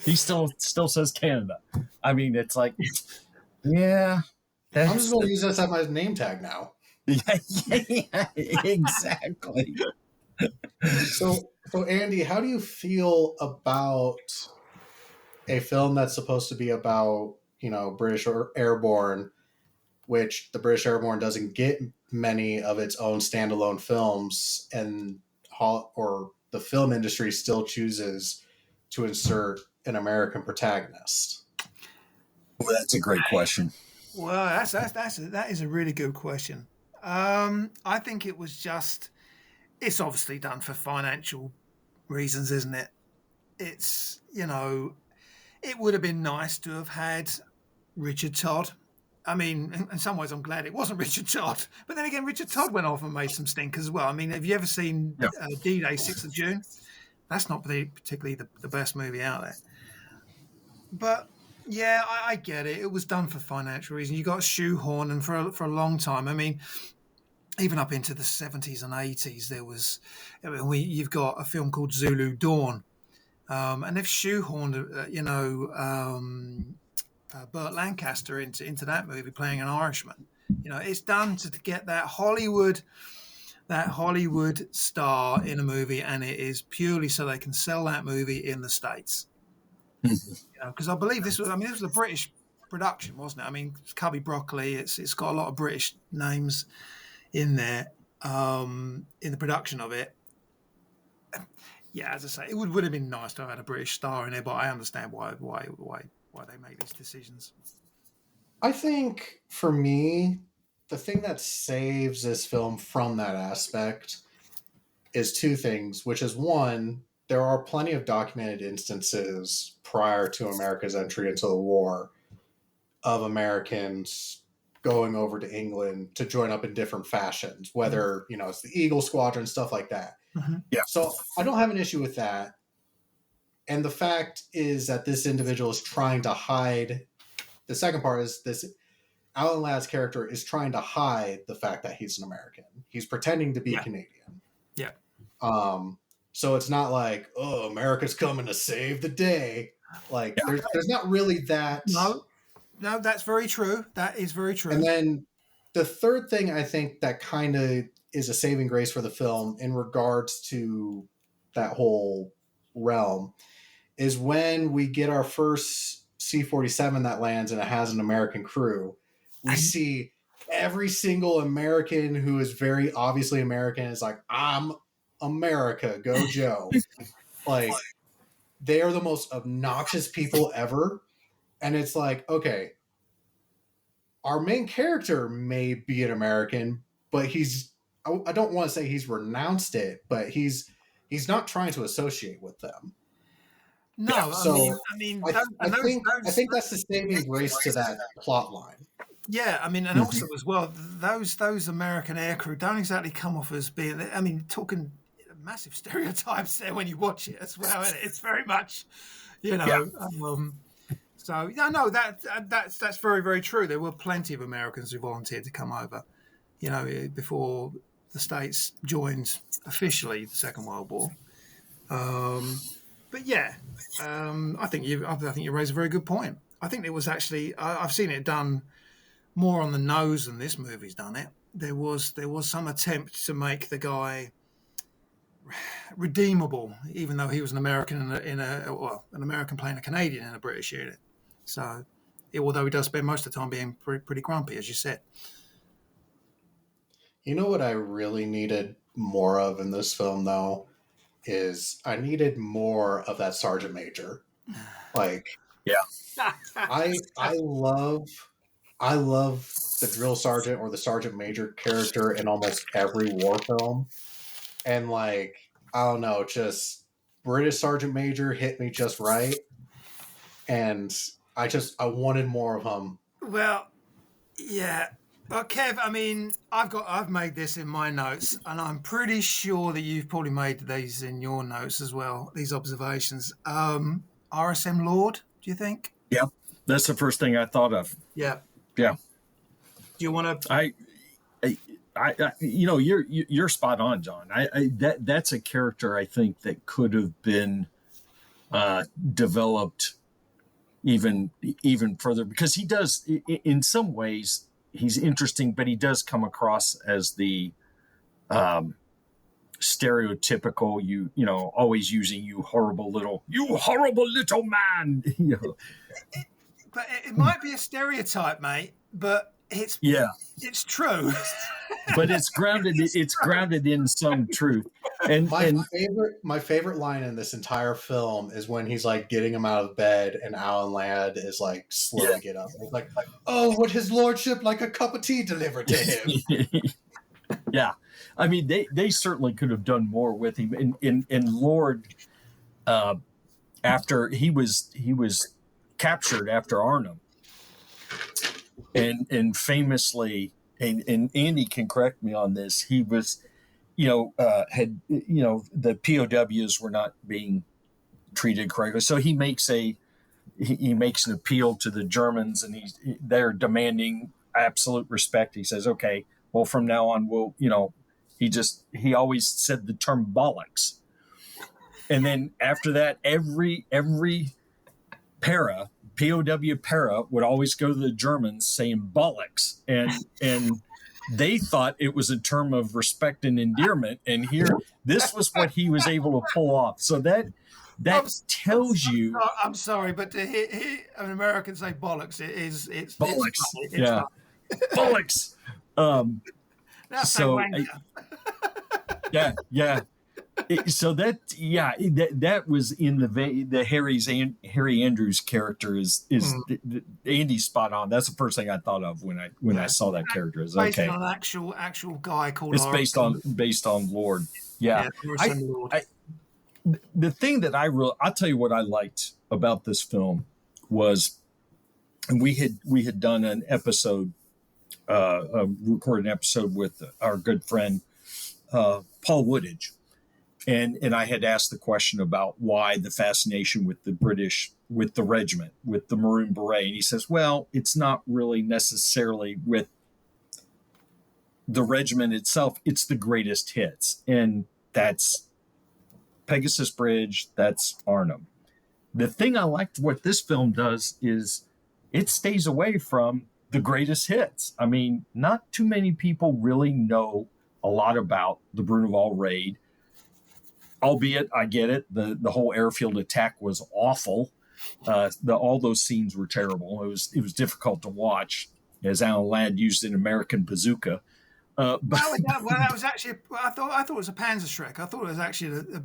He still says Canada. I mean, it's like, yeah. I'm just going to use this as my name tag now. Yeah, exactly. So Andy, how do you feel about a film that's supposed to be about, British Airborne, which the British Airborne doesn't get many of its own standalone films, and or the film industry still chooses to insert an American protagonist? Well, that's a great question. Well, that is a really good question. I think it was just, it's obviously done for financial reasons, isn't it? It's, it would have been nice to have had Richard Todd. I mean, in some ways, I'm glad it wasn't Richard Todd. But then again, Richard Todd went off and made some stinkers as well. I mean, have you ever seen D-Day, 6th of June? That's not particularly the best movie out there. But yeah, I get it. It was done for financial reasons. You got shoehorn, and for a long time. I mean, even up into the 70s and 80s, there was. You've got a film called Zulu Dawn, and they've shoehorned, Burt Lancaster into that movie playing an Irishman. It's done to get that Hollywood star in a movie, and it is purely so they can sell that movie in the States. Because I believe this was a British production, wasn't it? I mean, it's Cubby Broccoli. It's got a lot of British names in there in the production of it. Yeah, as I say, it would have been nice to have had a British star in there, but I understand why they make these decisions. I think for me, the thing that saves this film from that aspect is two things, which is one, there are plenty of documented instances prior to America's entry into the war of Americans going over to England to join up in different fashions, whether, it's the Eagle Squadron, stuff like that. Mm-hmm. Yeah. So I don't have an issue with that. And the fact is that this individual is trying to hide. The second part is this Alan Ladd's character is trying to hide the fact that he's an American. He's pretending to be Canadian. Yeah. So it's not like, oh, America's coming to save the day. Like, there's not really that. No, that's very true. That is very true. And then the third thing I think that kind of is a saving grace for the film in regards to that whole realm is when we get our first C-47 that lands and it has an American crew. We see every single American who is very obviously American is like, I'm America, go Joe. Like, they are the most obnoxious people ever. And it's like, okay, our main character may be an American, but I don't want to say he's renounced it, but he's not trying to associate with them. No, Yeah, so I mean, I think that's the saving grace to that plot line. Yeah, I mean, and also as well, those American aircrew don't exactly come off as being. I mean, talking massive stereotypes there when you watch it as well. Isn't it? It's very much, so yeah, no, that's very, very true. There were plenty of Americans who volunteered to come over, before the States joined officially the Second World War. But yeah, I think you raise a very good point. I think it was actually I've seen it done more on the nose than this movie's done it. There was some attempt to make the guy redeemable, even though he was an American an American playing a Canadian in a British unit. So, although he does spend most of the time being pretty grumpy, as you said. You know what I really needed more of in this film, though, is I needed more of that Sergeant Major. Like, yeah, I love the drill sergeant or the Sergeant Major character in almost every war film, and like, I don't know, just British Sergeant Major hit me just right, and I wanted more of him. Well, yeah, Kev, I mean, I've made this in my notes, and I'm pretty sure that you've probably made these in your notes as well. These observations. RSM Lord, do you think? Yeah, that's the first thing I thought of. Yeah. Yeah, Do you want to? you're spot on, John. That's a character I think that could have been developed even further, because he does, in some ways he's interesting, but he does come across as the stereotypical, always using you horrible little man. But it might be a stereotype, mate. But it's true. But it's grounded in some truth. And my favorite line in this entire film is when he's like getting him out of bed and Alan Ladd is like slow to get up. It's like, oh, would his lordship like a cup of tea delivered to him? Yeah, I mean they certainly could have done more with him. In Lord, after he was captured after Arnhem, and famously, and Andy can correct me on this, he was, the POWs were not being treated correctly, so he makes an appeal to the Germans, and they're demanding absolute respect. He says, okay, well, from now on, he always said the term bollocks. And then after that, every POW para would always go to the Germans saying bollocks. And they thought it was a term of respect and endearment. And this was what he was able to pull off. So that tells you. I'm sorry, but to hear an American say bollocks, it's bollocks. It's yeah. Bollocks. Yeah. So that was in the Harry Andrews character is Andy's spot on. That's the first thing I thought of when I saw that character. Is based okay. on an actual guy called. It's based on Lord. Yeah. Lord. The thing that I'll tell you what I liked about this film was, and we had done an episode, recorded an episode with our good friend Paul Woodage. And I had asked the question about why the fascination with the British, with the regiment, with the Maroon Beret. And he says, well, it's not really necessarily with the regiment itself. It's the greatest hits. And that's Pegasus Bridge. That's Arnhem. The thing I liked what this film does is it stays away from the greatest hits. I mean, not too many people really know a lot about the Bruneval raid. Albeit, I get it. The whole airfield attack was awful. All those scenes were terrible. It was difficult to watch, as Alan Ladd used an American bazooka. That was actually. I thought it was a Panzerschreck. I thought it was actually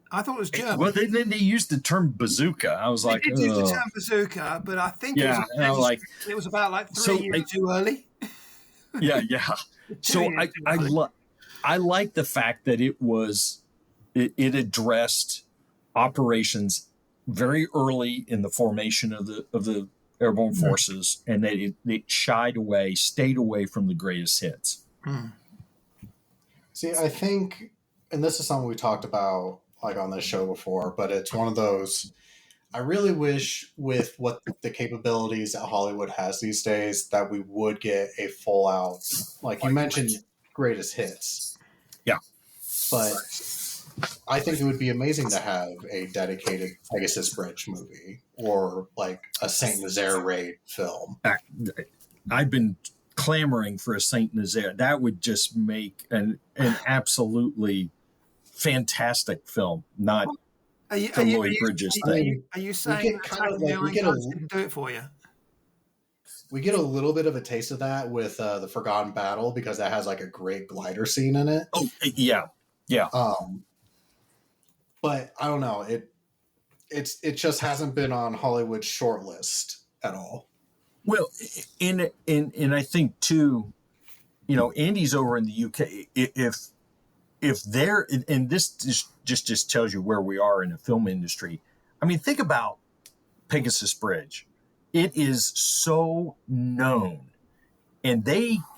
I thought it was German. Well, then they used the term bazooka. I was like, they did use the term bazooka, but I think it was about like 3 years too early. Yeah. So I like the fact that it addressed operations very early in the formation of the airborne forces, and that it stayed away from the greatest hits. See, I think, and this is something we talked about like on this show before, but it's one of those, I really wish with what the capabilities that Hollywood has these days that we would get a full out, like you mentioned, greatest hits. Yeah. But I think it would be amazing to have a dedicated Pegasus Bridge movie or like a Saint Nazaire raid film. I've been clamoring for a Saint Nazaire. That would just make an absolutely fantastic film, not the Lloyd Bridges thing. Are you saying we didn't do it for you? We get a little bit of a taste of that with the Forgotten Battle because that has like a great glider scene in it. Oh, yeah. But I don't know. It just hasn't been on Hollywood's short list at all. Well, and I think too, Andy's over in the UK. If they're, and this just tells you where we are in the film industry. I mean, think about Pegasus Bridge. It is so known and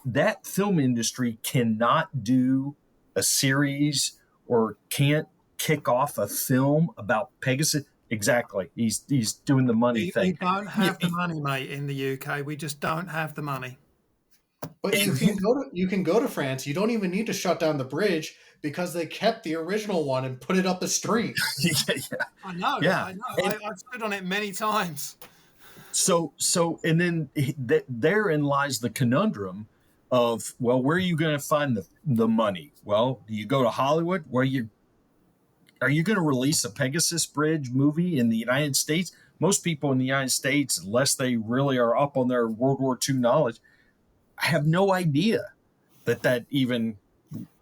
that film industry cannot do a series or can't kick off a film about Pegasus. Exactly. He's doing the money We thing. don't have the money, mate, in the UK. We just don't have the money. But you can go to France. You don't even need to shut down the bridge because they kept the original one and put it up the street. I know. Yeah. I know. I've stood on it many times. So and then therein lies the conundrum of, well, where are you going to find the money? Well, do you go to Hollywood? Are you going to release a Pegasus Bridge movie in the United States? Most people in the United States, unless they really are up on their World War II knowledge, I have no idea that even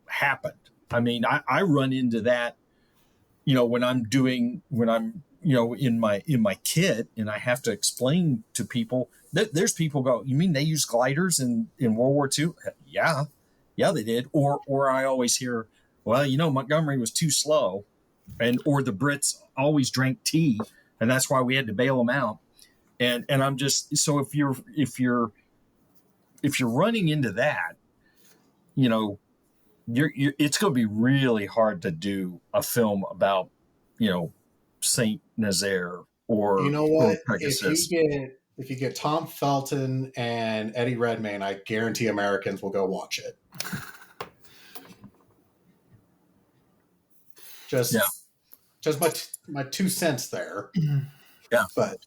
happened. I mean, I run into that, when I'm in my kit, and I have to explain to people that there's people go, you mean they use gliders in World War II? Yeah, they did. Or I always hear, well, Montgomery was too slow, or the Brits always drank tea, and that's why we had to bail them out. And I'm just, so if you're running into that, it's going to be really hard to do a film about, Saint Nazaire or You know what? Pegasus. If you get Tom Felton and Eddie Redmayne, I guarantee Americans will go watch it. Just my 2 cents there. Yeah, but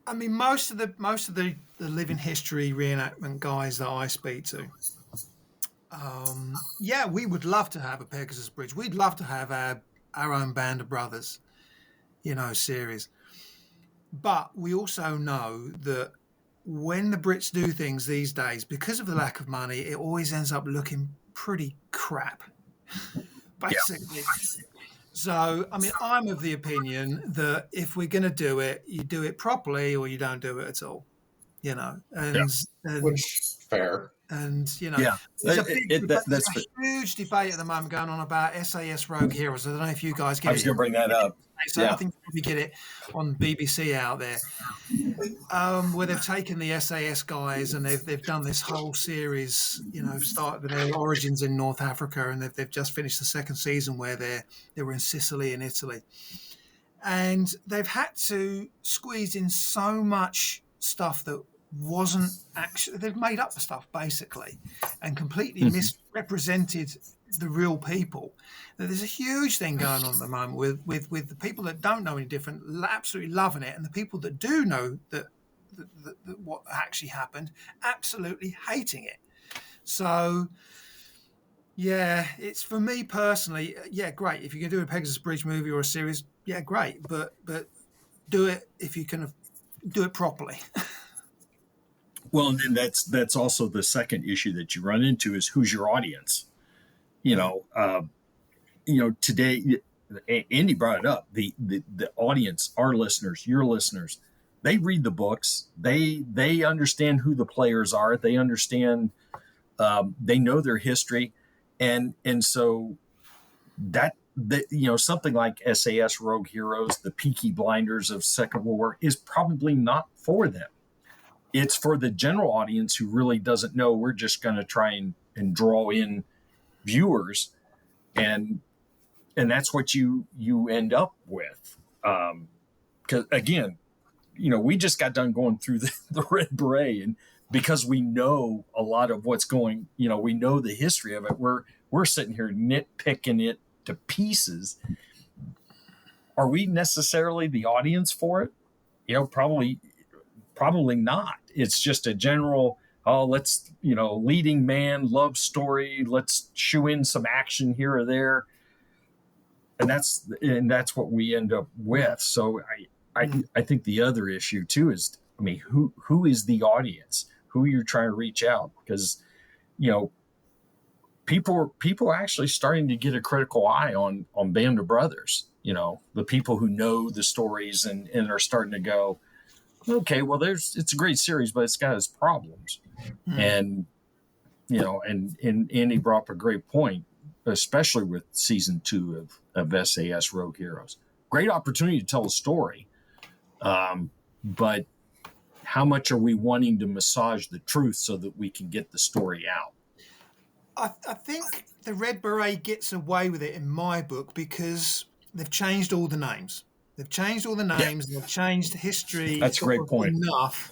I mean, most of the living history reenactment guys that I speak to, we would love to have a Pegasus Bridge. We'd love to have our own Band of Brothers, series. But we also know that when the Brits do things these days, because of the lack of money, it always ends up looking pretty crap, basically. Yeah. So, I mean, I'm of the opinion that if we're going to do it, you do it properly or you don't do it at all, and which fair. And, there's a huge debate at the moment going on about SAS Rogue Heroes. I don't know if you guys get it. I was going to bring that up. So I think you probably get it on BBC out there, where they've taken the SAS guys and they've done this whole series, start with their origins in North Africa, and they've just finished the second season where they were in Sicily and Italy. And they've had to squeeze in so much stuff that wasn't actually, they've made up the stuff basically and completely misrepresented the real people. There's a huge thing going on at the moment with the people that don't know any different absolutely loving it, and the people that do know that what actually happened absolutely hating it. So it's, for me personally, great if you can do a Pegasus Bridge movie or a series, great, but do it if you can do it properly. Well, and then that's also the second issue that you run into is who's your audience. Today, Andy brought it up. The audience, our listeners, your listeners, they read the books. They understand who the players are. They understand. They know their history, and so that something like SAS Rogue Heroes, the Peaky Blinders of Second World War, is probably not for them. It's for the general audience who really doesn't know. We're just going to try and draw in viewers, and that's what you end up with. Because again, we just got done going through the Red Beret, and because we know a lot of what's going, we know the history of it. We're sitting here nitpicking it to pieces. Are we necessarily the audience for it? Probably not. It's just a general, let's, leading man love story. Let's shoe in some action here or there. And that's what we end up with. So I think the other issue too is, who is the audience? Who you're trying to reach out? Because, people are actually starting to get a critical eye on Band of Brothers. The people who know the stories and are starting to go, okay, well, it's a great series, but it's got its problems. And, and Andy brought up a great point, especially with season 2 of SAS Rogue Heroes. Great opportunity to tell a story. But how much are we wanting to massage the truth so that we can get the story out? I think the Red Beret gets away with it in my book because they've changed all the names. They've changed all the names and they've changed history That's a great point. enough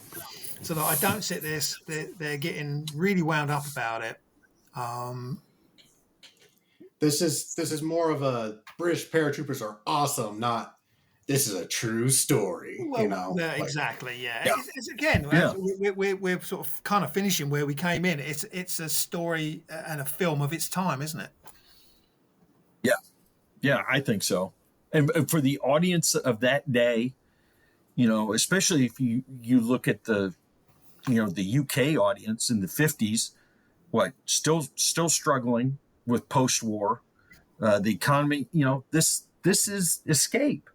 so that I don't sit this. They're getting really wound up about it. This is more of a British paratroopers are awesome, not this is a true story. Well, yeah, exactly. Yeah, Yeah. It's again, Yeah. we're sort of kind of finishing where we came in. It's a story and a film of its time, isn't it? Yeah, I think so. And for the audience of that day, especially if you look at the UK audience in the 50s, still struggling with post-war, the economy, this is escape.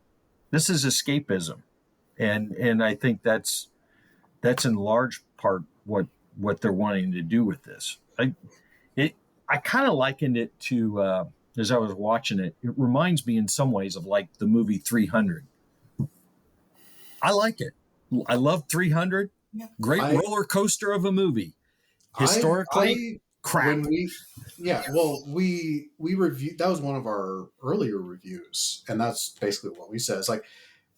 This is escapism. And I think that's in large part what they're wanting to do with this. I kind of likened it to as I was watching it. It reminds me in some ways of like the movie 300. I like it. I love 300. Yeah. Great roller coaster of a movie. Historically, crap. We reviewed, that was one of our earlier reviews, and that's basically what we said. It's like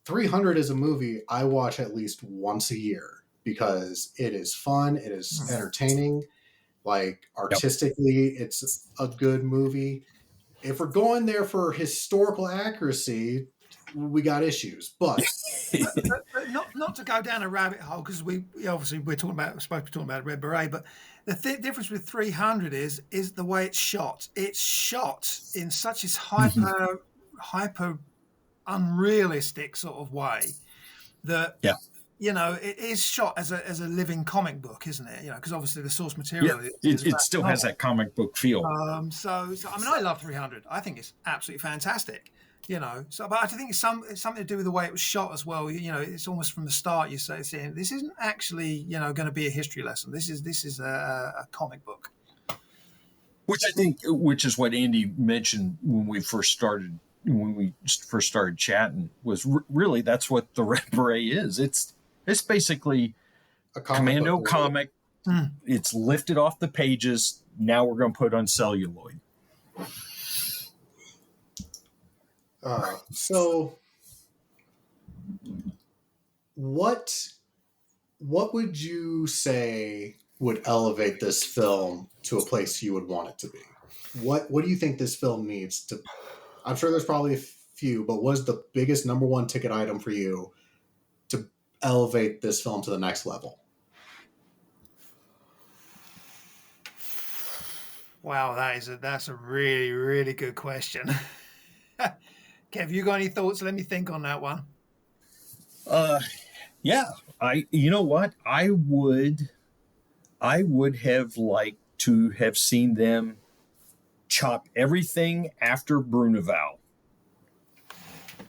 300 is a movie I watch at least once a year because it is fun, it is entertaining, like artistically, it's a good movie. If we're going there for historical accuracy, we got issues, but not to go down a rabbit hole because we're supposed to be talking about Red Beret, but the difference with 300 is the way it's shot. It's shot in such a hyper unrealistic sort of way that it is shot as a living comic book, isn't it? Because obviously the source material it still has that comic book feel. So I mean, I love 300. I think it's absolutely fantastic. But I think it's something to do with the way it was shot as well. It's almost from the start you say this isn't actually going to be a history lesson. This is a comic book. Which is what Andy mentioned when we first started chatting, was really that's what the Red Beret is. It's basically a commando comic. It's lifted off the pages. Now we're going to put it on celluloid. So what would you say would elevate this film to a place you would want it to be? What do you think this film needs to? I'm sure there's probably a few, but what's the biggest number one ticket item for you to elevate this film to the next level? Wow, that's a really, really good question. Kev, you got any thoughts? Let me think on that one. Yeah, you know what? I would have liked to have seen them chop everything after Bruneval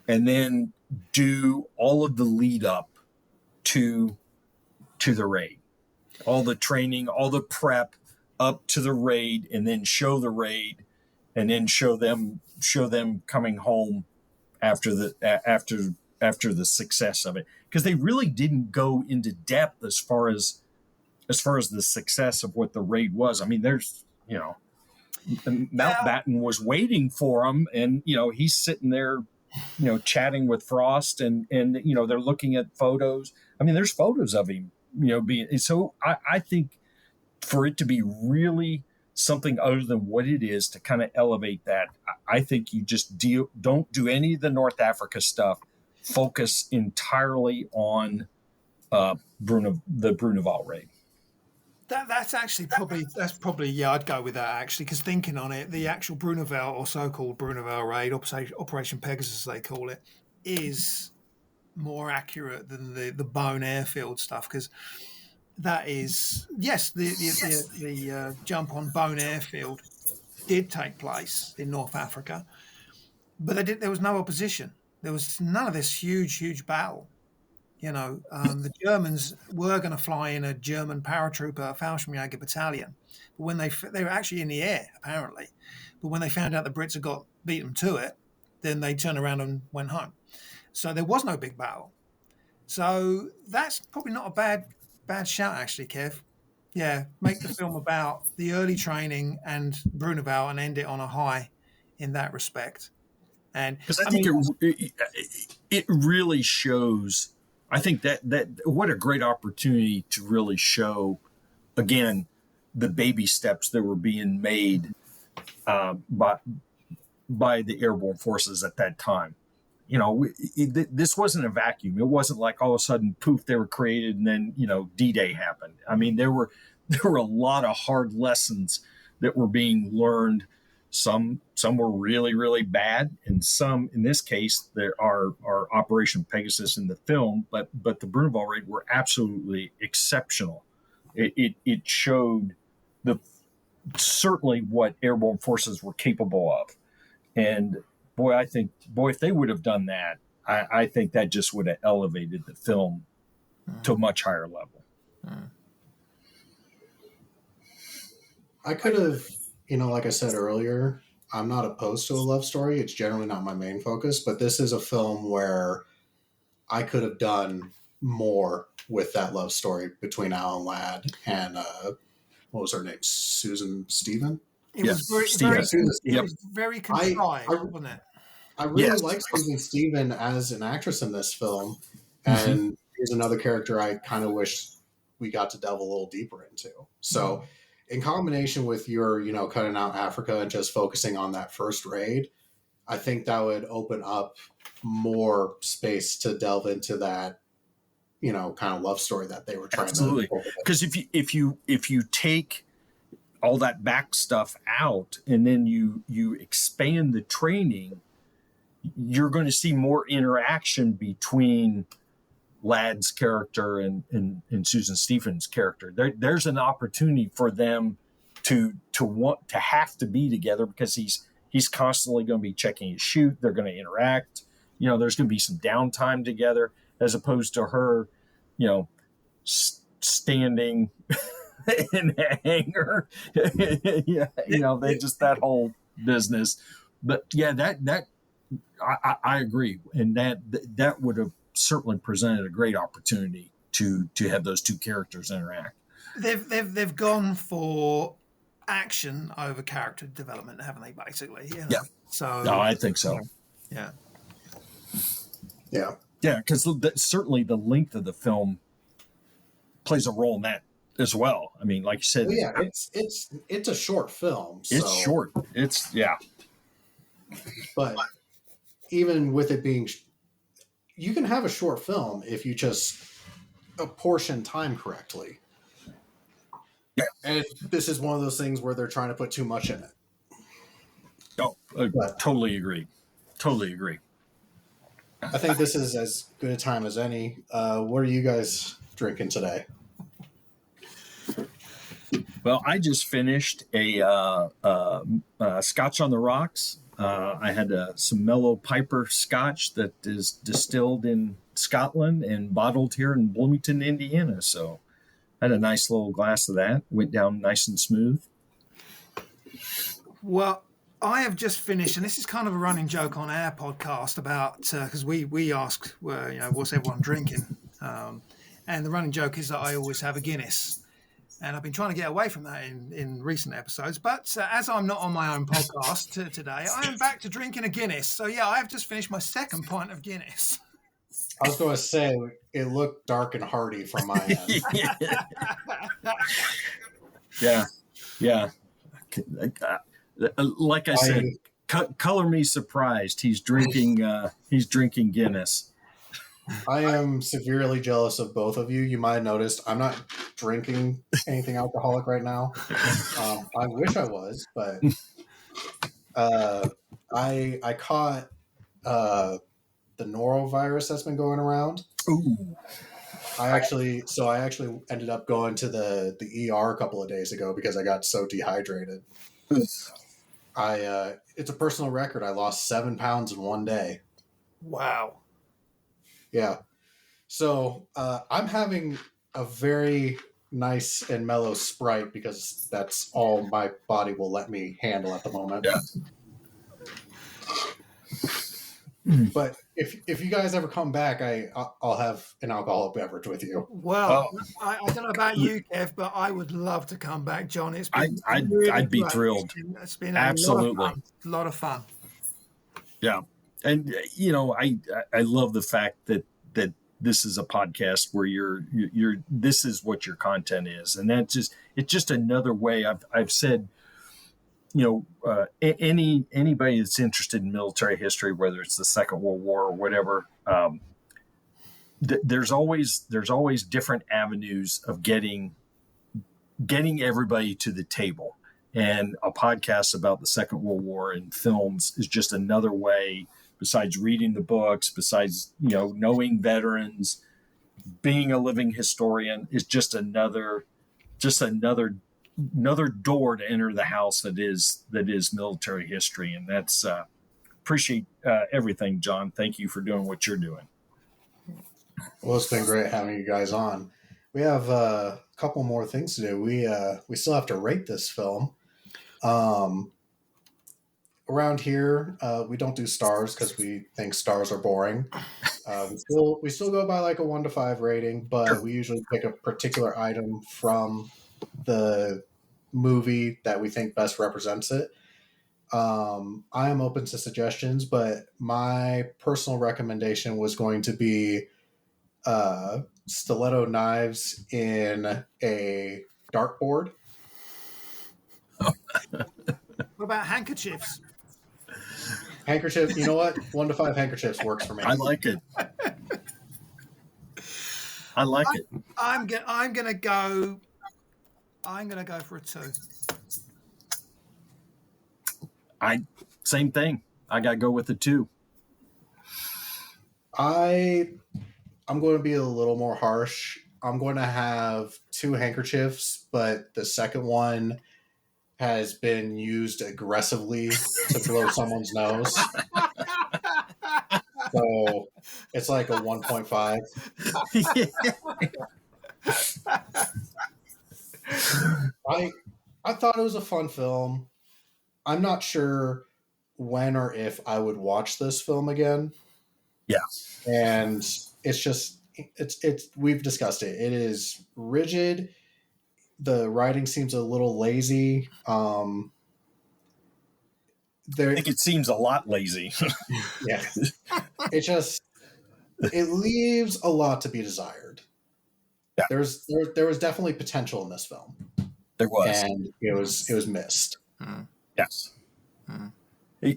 and then do all of the lead up to the raid, all the training, all the prep up to the raid, and then show the raid, and then show them coming home after the success of it, because they really didn't go into depth as far as the success of what the raid was. I mean, there's Mountbatten was waiting for him, and he's sitting there, chatting with Frost, and they're looking at photos. I mean, there's photos of him, being. So I think for it to be really something other than what it is, to kind of elevate that, I think you just don't do any of the North Africa stuff. Focus entirely on the Bruneval raid. That's probably I'd go with that actually, because thinking on it, the actual Bruneval, or so-called Bruneval raid, Operation Pegasus they call it, is more accurate than the Bone airfield stuff, because that is the jump on Bone airfield did take place in North Africa, but there was no opposition. There was none of this huge battle. The Germans were going to fly in a German paratrooper Fallschirmjäger battalion, but when they were actually in the air apparently, but when they found out the Brits had beat them to it, then they turned around and went home. So there was no big battle. So that's probably not a bad shout, actually, Kev. Yeah, make the film about the early training and Bruneval and end it on a high in that respect. And Because I I think mean, it really shows. I think that what a great opportunity to really show again the baby steps that were being made by the airborne forces at that time. You know, this wasn't a vacuum. It wasn't like all of a sudden, poof, they were created, and then D-Day happened. I mean, there were a lot of hard lessons that were being learned. Some were really, really bad, and some, in this case, there are Operation Pegasus in the film, but the Bruneval raid were absolutely exceptional. It showed the certainly what airborne forces were capable of, and boy, if they would have done that, I think that just would have elevated the film to a much higher level. I could have, like I said earlier, I'm not opposed to a love story. It's generally not my main focus, but this is a film where I could have done more with that love story between Alan Ladd and what was her name? Susan Stephen? it was very contrived, wasn't it? I really like Susan Stephen as an actress in this film, and here's another character I kind of wish we got to delve a little deeper into. So, in combination with your, cutting out Africa and just focusing on that first raid, I think that would open up more space to delve into that, kind of love story that they were trying Absolutely. to. Because if you take all that back stuff out and then you expand the training, you're going to see more interaction between Ladd's character and Susan Stephen's character. There's an opportunity for them to want to have to be together because he's constantly going to be checking his chute. They're going to interact. There's going to be some downtime together as opposed to her, standing in a hangar. They just that whole business. But yeah, that I agree, and that would have certainly presented a great opportunity to have those two characters interact. They've gone for action over character development, haven't they? Basically, Yeah. So no, I think so. Yeah. Because certainly the length of the film plays a role in that as well. I mean, like you said, it's a short film. It's short. But even with it being, you can have a short film if you just apportion time correctly. Yeah. And this is one of those things where they're trying to put too much in it. Oh, totally agree. I think this is as good a time as any. What are you guys drinking today? Well, I just finished a Scotch on the Rocks. I had some Mellow Piper Scotch that is distilled in Scotland and bottled here in Bloomington, Indiana. So I had a nice little glass of that. Went down nice and smooth. Well, I have just finished, and this is kind of a running joke on our podcast about because we ask, what's everyone drinking? And the running joke is that I always have a Guinness. And I've been trying to get away from that in recent episodes. But as I'm not on my own podcast today, I am back to drinking a Guinness. So, yeah, I have just finished my second pint of Guinness. I was going to say, it looked dark and hearty from my end. Yeah. Like I said, color me surprised. He's drinking Guinness. I am severely jealous of both of you. You might have noticed I'm not drinking anything alcoholic right now. I wish I was, but I caught the norovirus that's been going around. Ooh. I actually ended up going to the ER a couple of days ago because I got so dehydrated. It's a personal record. I lost 7 pounds in one day. Wow. Yeah. So I'm having a very nice and mellow Sprite because that's all my body will let me handle at the moment. Yeah. But if you guys ever come back, I'll have an alcoholic beverage with you. Well, Oh, I don't know about you, Kev, but I would love to come back, John. It's been I'd really be great. thrilled. It's been a Absolutely. lot of fun. Yeah. And I love the fact that this is a podcast where you're this is what your content is, and it's just another way. I've said, anybody that's interested in military history, whether it's the Second World War or whatever, there's always different avenues of getting everybody to the table. And a podcast about the Second World War and films is just another way, besides reading the books, besides, knowing veterans, being a living historian, is just another door to enter the house that is military history. And that's appreciate everything, John. Thank you for doing what you're doing. Well, it's been great having you guys on. We have a couple more things to do. We still have to rate this film. Around here, we don't do stars because we think stars are boring. We still go by like a 1 to 5 rating, but we usually pick a particular item from the movie that we think best represents it. I am open to suggestions, but my personal recommendation was going to be stiletto knives in a dartboard. What about handkerchiefs? Handkerchiefs, you know what? 1 to 5 handkerchiefs works for me. I like it. I'm gonna go for a 2. Same thing. I gotta go with the 2. I'm going to be a little more harsh. I'm going to have 2 handkerchiefs, but the second one has been used aggressively to blow someone's nose. So it's like a 1.5. I thought it was a fun film. I'm not sure when or if I would watch this film again. Yeah. And it's we've discussed it. It is rigid. The writing seems a little lazy. I think it seems a lot lazy. Yeah. It leaves a lot to be desired. Yeah. There was definitely potential in this film. There was. And it was missed. Yes.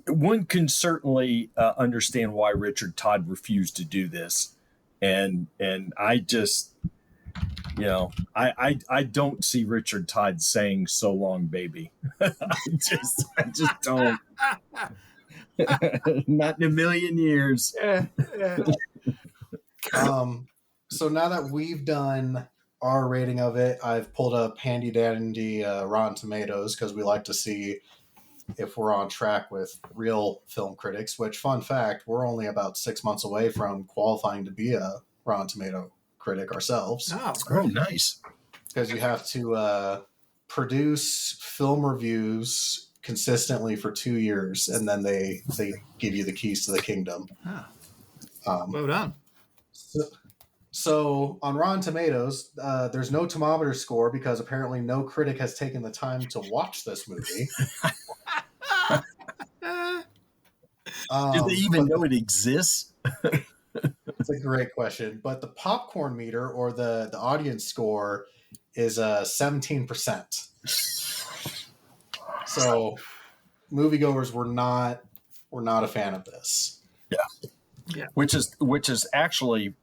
One can certainly understand why Richard Todd refused to do this. And I just, I don't see Richard Todd saying "so long, baby." I just don't. Not in a million years. Yeah. So now that we've done our rating of it, I've pulled up handy dandy Rotten Tomatoes because we like to see if we're on track with real film critics, which, fun fact, we're only about 6 months away from qualifying to be a Rotten Tomato critic ourselves. Oh, nice. Because you have to produce film reviews consistently for 2 years, and then they give you the keys to the kingdom. Well done. So on Rotten Tomatoes, there's no thermometer score because apparently no critic has taken the time to watch this movie. Do they even know it exists? It's a great question. But the popcorn meter, or the audience score, is 17%. So moviegoers were not a fan of this. Yeah. Which is actually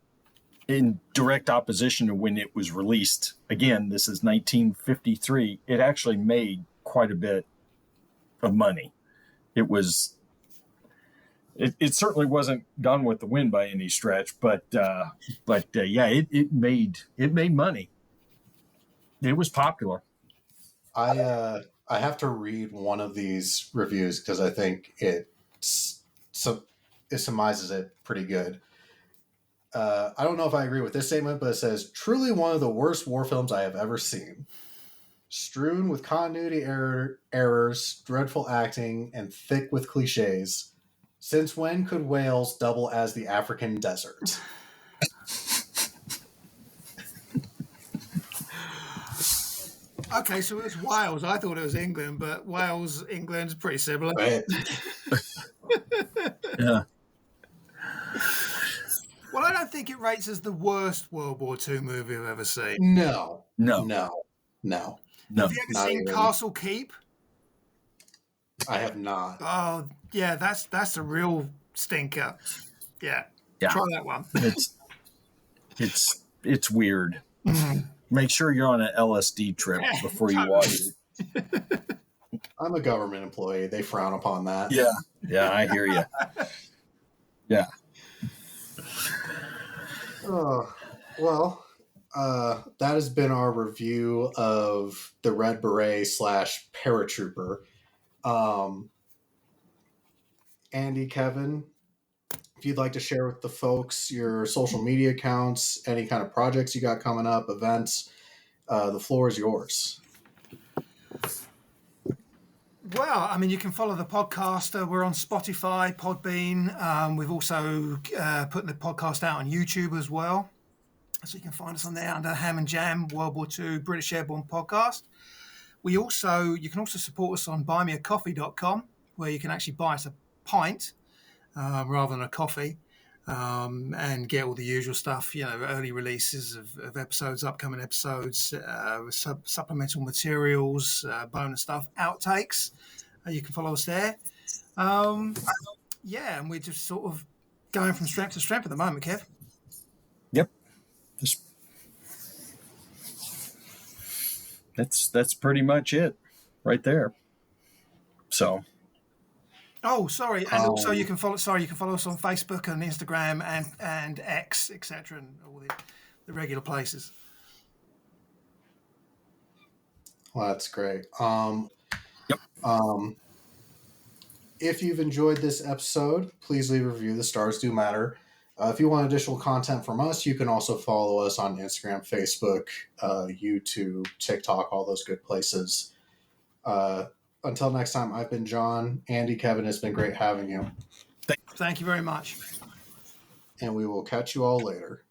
in direct opposition to when it was released. Again, this is 1953. It actually made quite a bit of money. It certainly wasn't Gone with the Wind by any stretch, but yeah, it made money. It was popular. I have to read one of these reviews because I think it surmises it pretty good. I don't know if I agree with this statement, but it says, "Truly one of the worst war films I have ever seen. Strewn with continuity errors, dreadful acting, and thick with cliches. Since when could Wales double as the African desert? Okay, so it's Wales. I thought it was England, but Wales, England's pretty similar. Right. Yeah. Well, I don't think it rates as the worst World War II movie I've ever seen. No. No. No. No. No. Have you ever not seen even. Castle Keep? I have not. Oh, yeah, that's a real stinker. Yeah. Yeah. Try that one. It's weird. Make sure you're on an LSD trip before you watch it. I'm a government employee. They frown upon that. Yeah. Yeah, I hear you. Yeah. Well, that has been our review of the Red Beret / Paratrooper. Andy, Kevin, if you'd like to share with the folks your social media accounts, any kind of projects you got coming up, events, the floor is yours. Well, I mean, you can follow the podcast. We're on Spotify, Podbean. We've also put the podcast out on YouTube as well. So you can find us on there under Ham and Jam, World War II, British Airborne podcast. You can also support us on buymeacoffee.com, where you can actually buy us a pint rather than a coffee, and get all the usual stuff, early releases of episodes, upcoming episodes, supplemental materials, bonus stuff, outtakes. You can follow us there. And we're just sort of going from strength to strength at the moment, Kev. Yep. That's pretty much it right there. So. Oh, sorry, and also you can follow us on Facebook and Instagram and X, etc., and all the regular places. Well, that's great. Yep. If you've enjoyed this episode, please leave a review. The stars do matter. If you want additional content from us, you can also follow us on Instagram, Facebook, YouTube, TikTok, all those good places. Until next time, I've been John. Andy, Kevin, it's been great having you. Thank you very much. And we will catch you all later.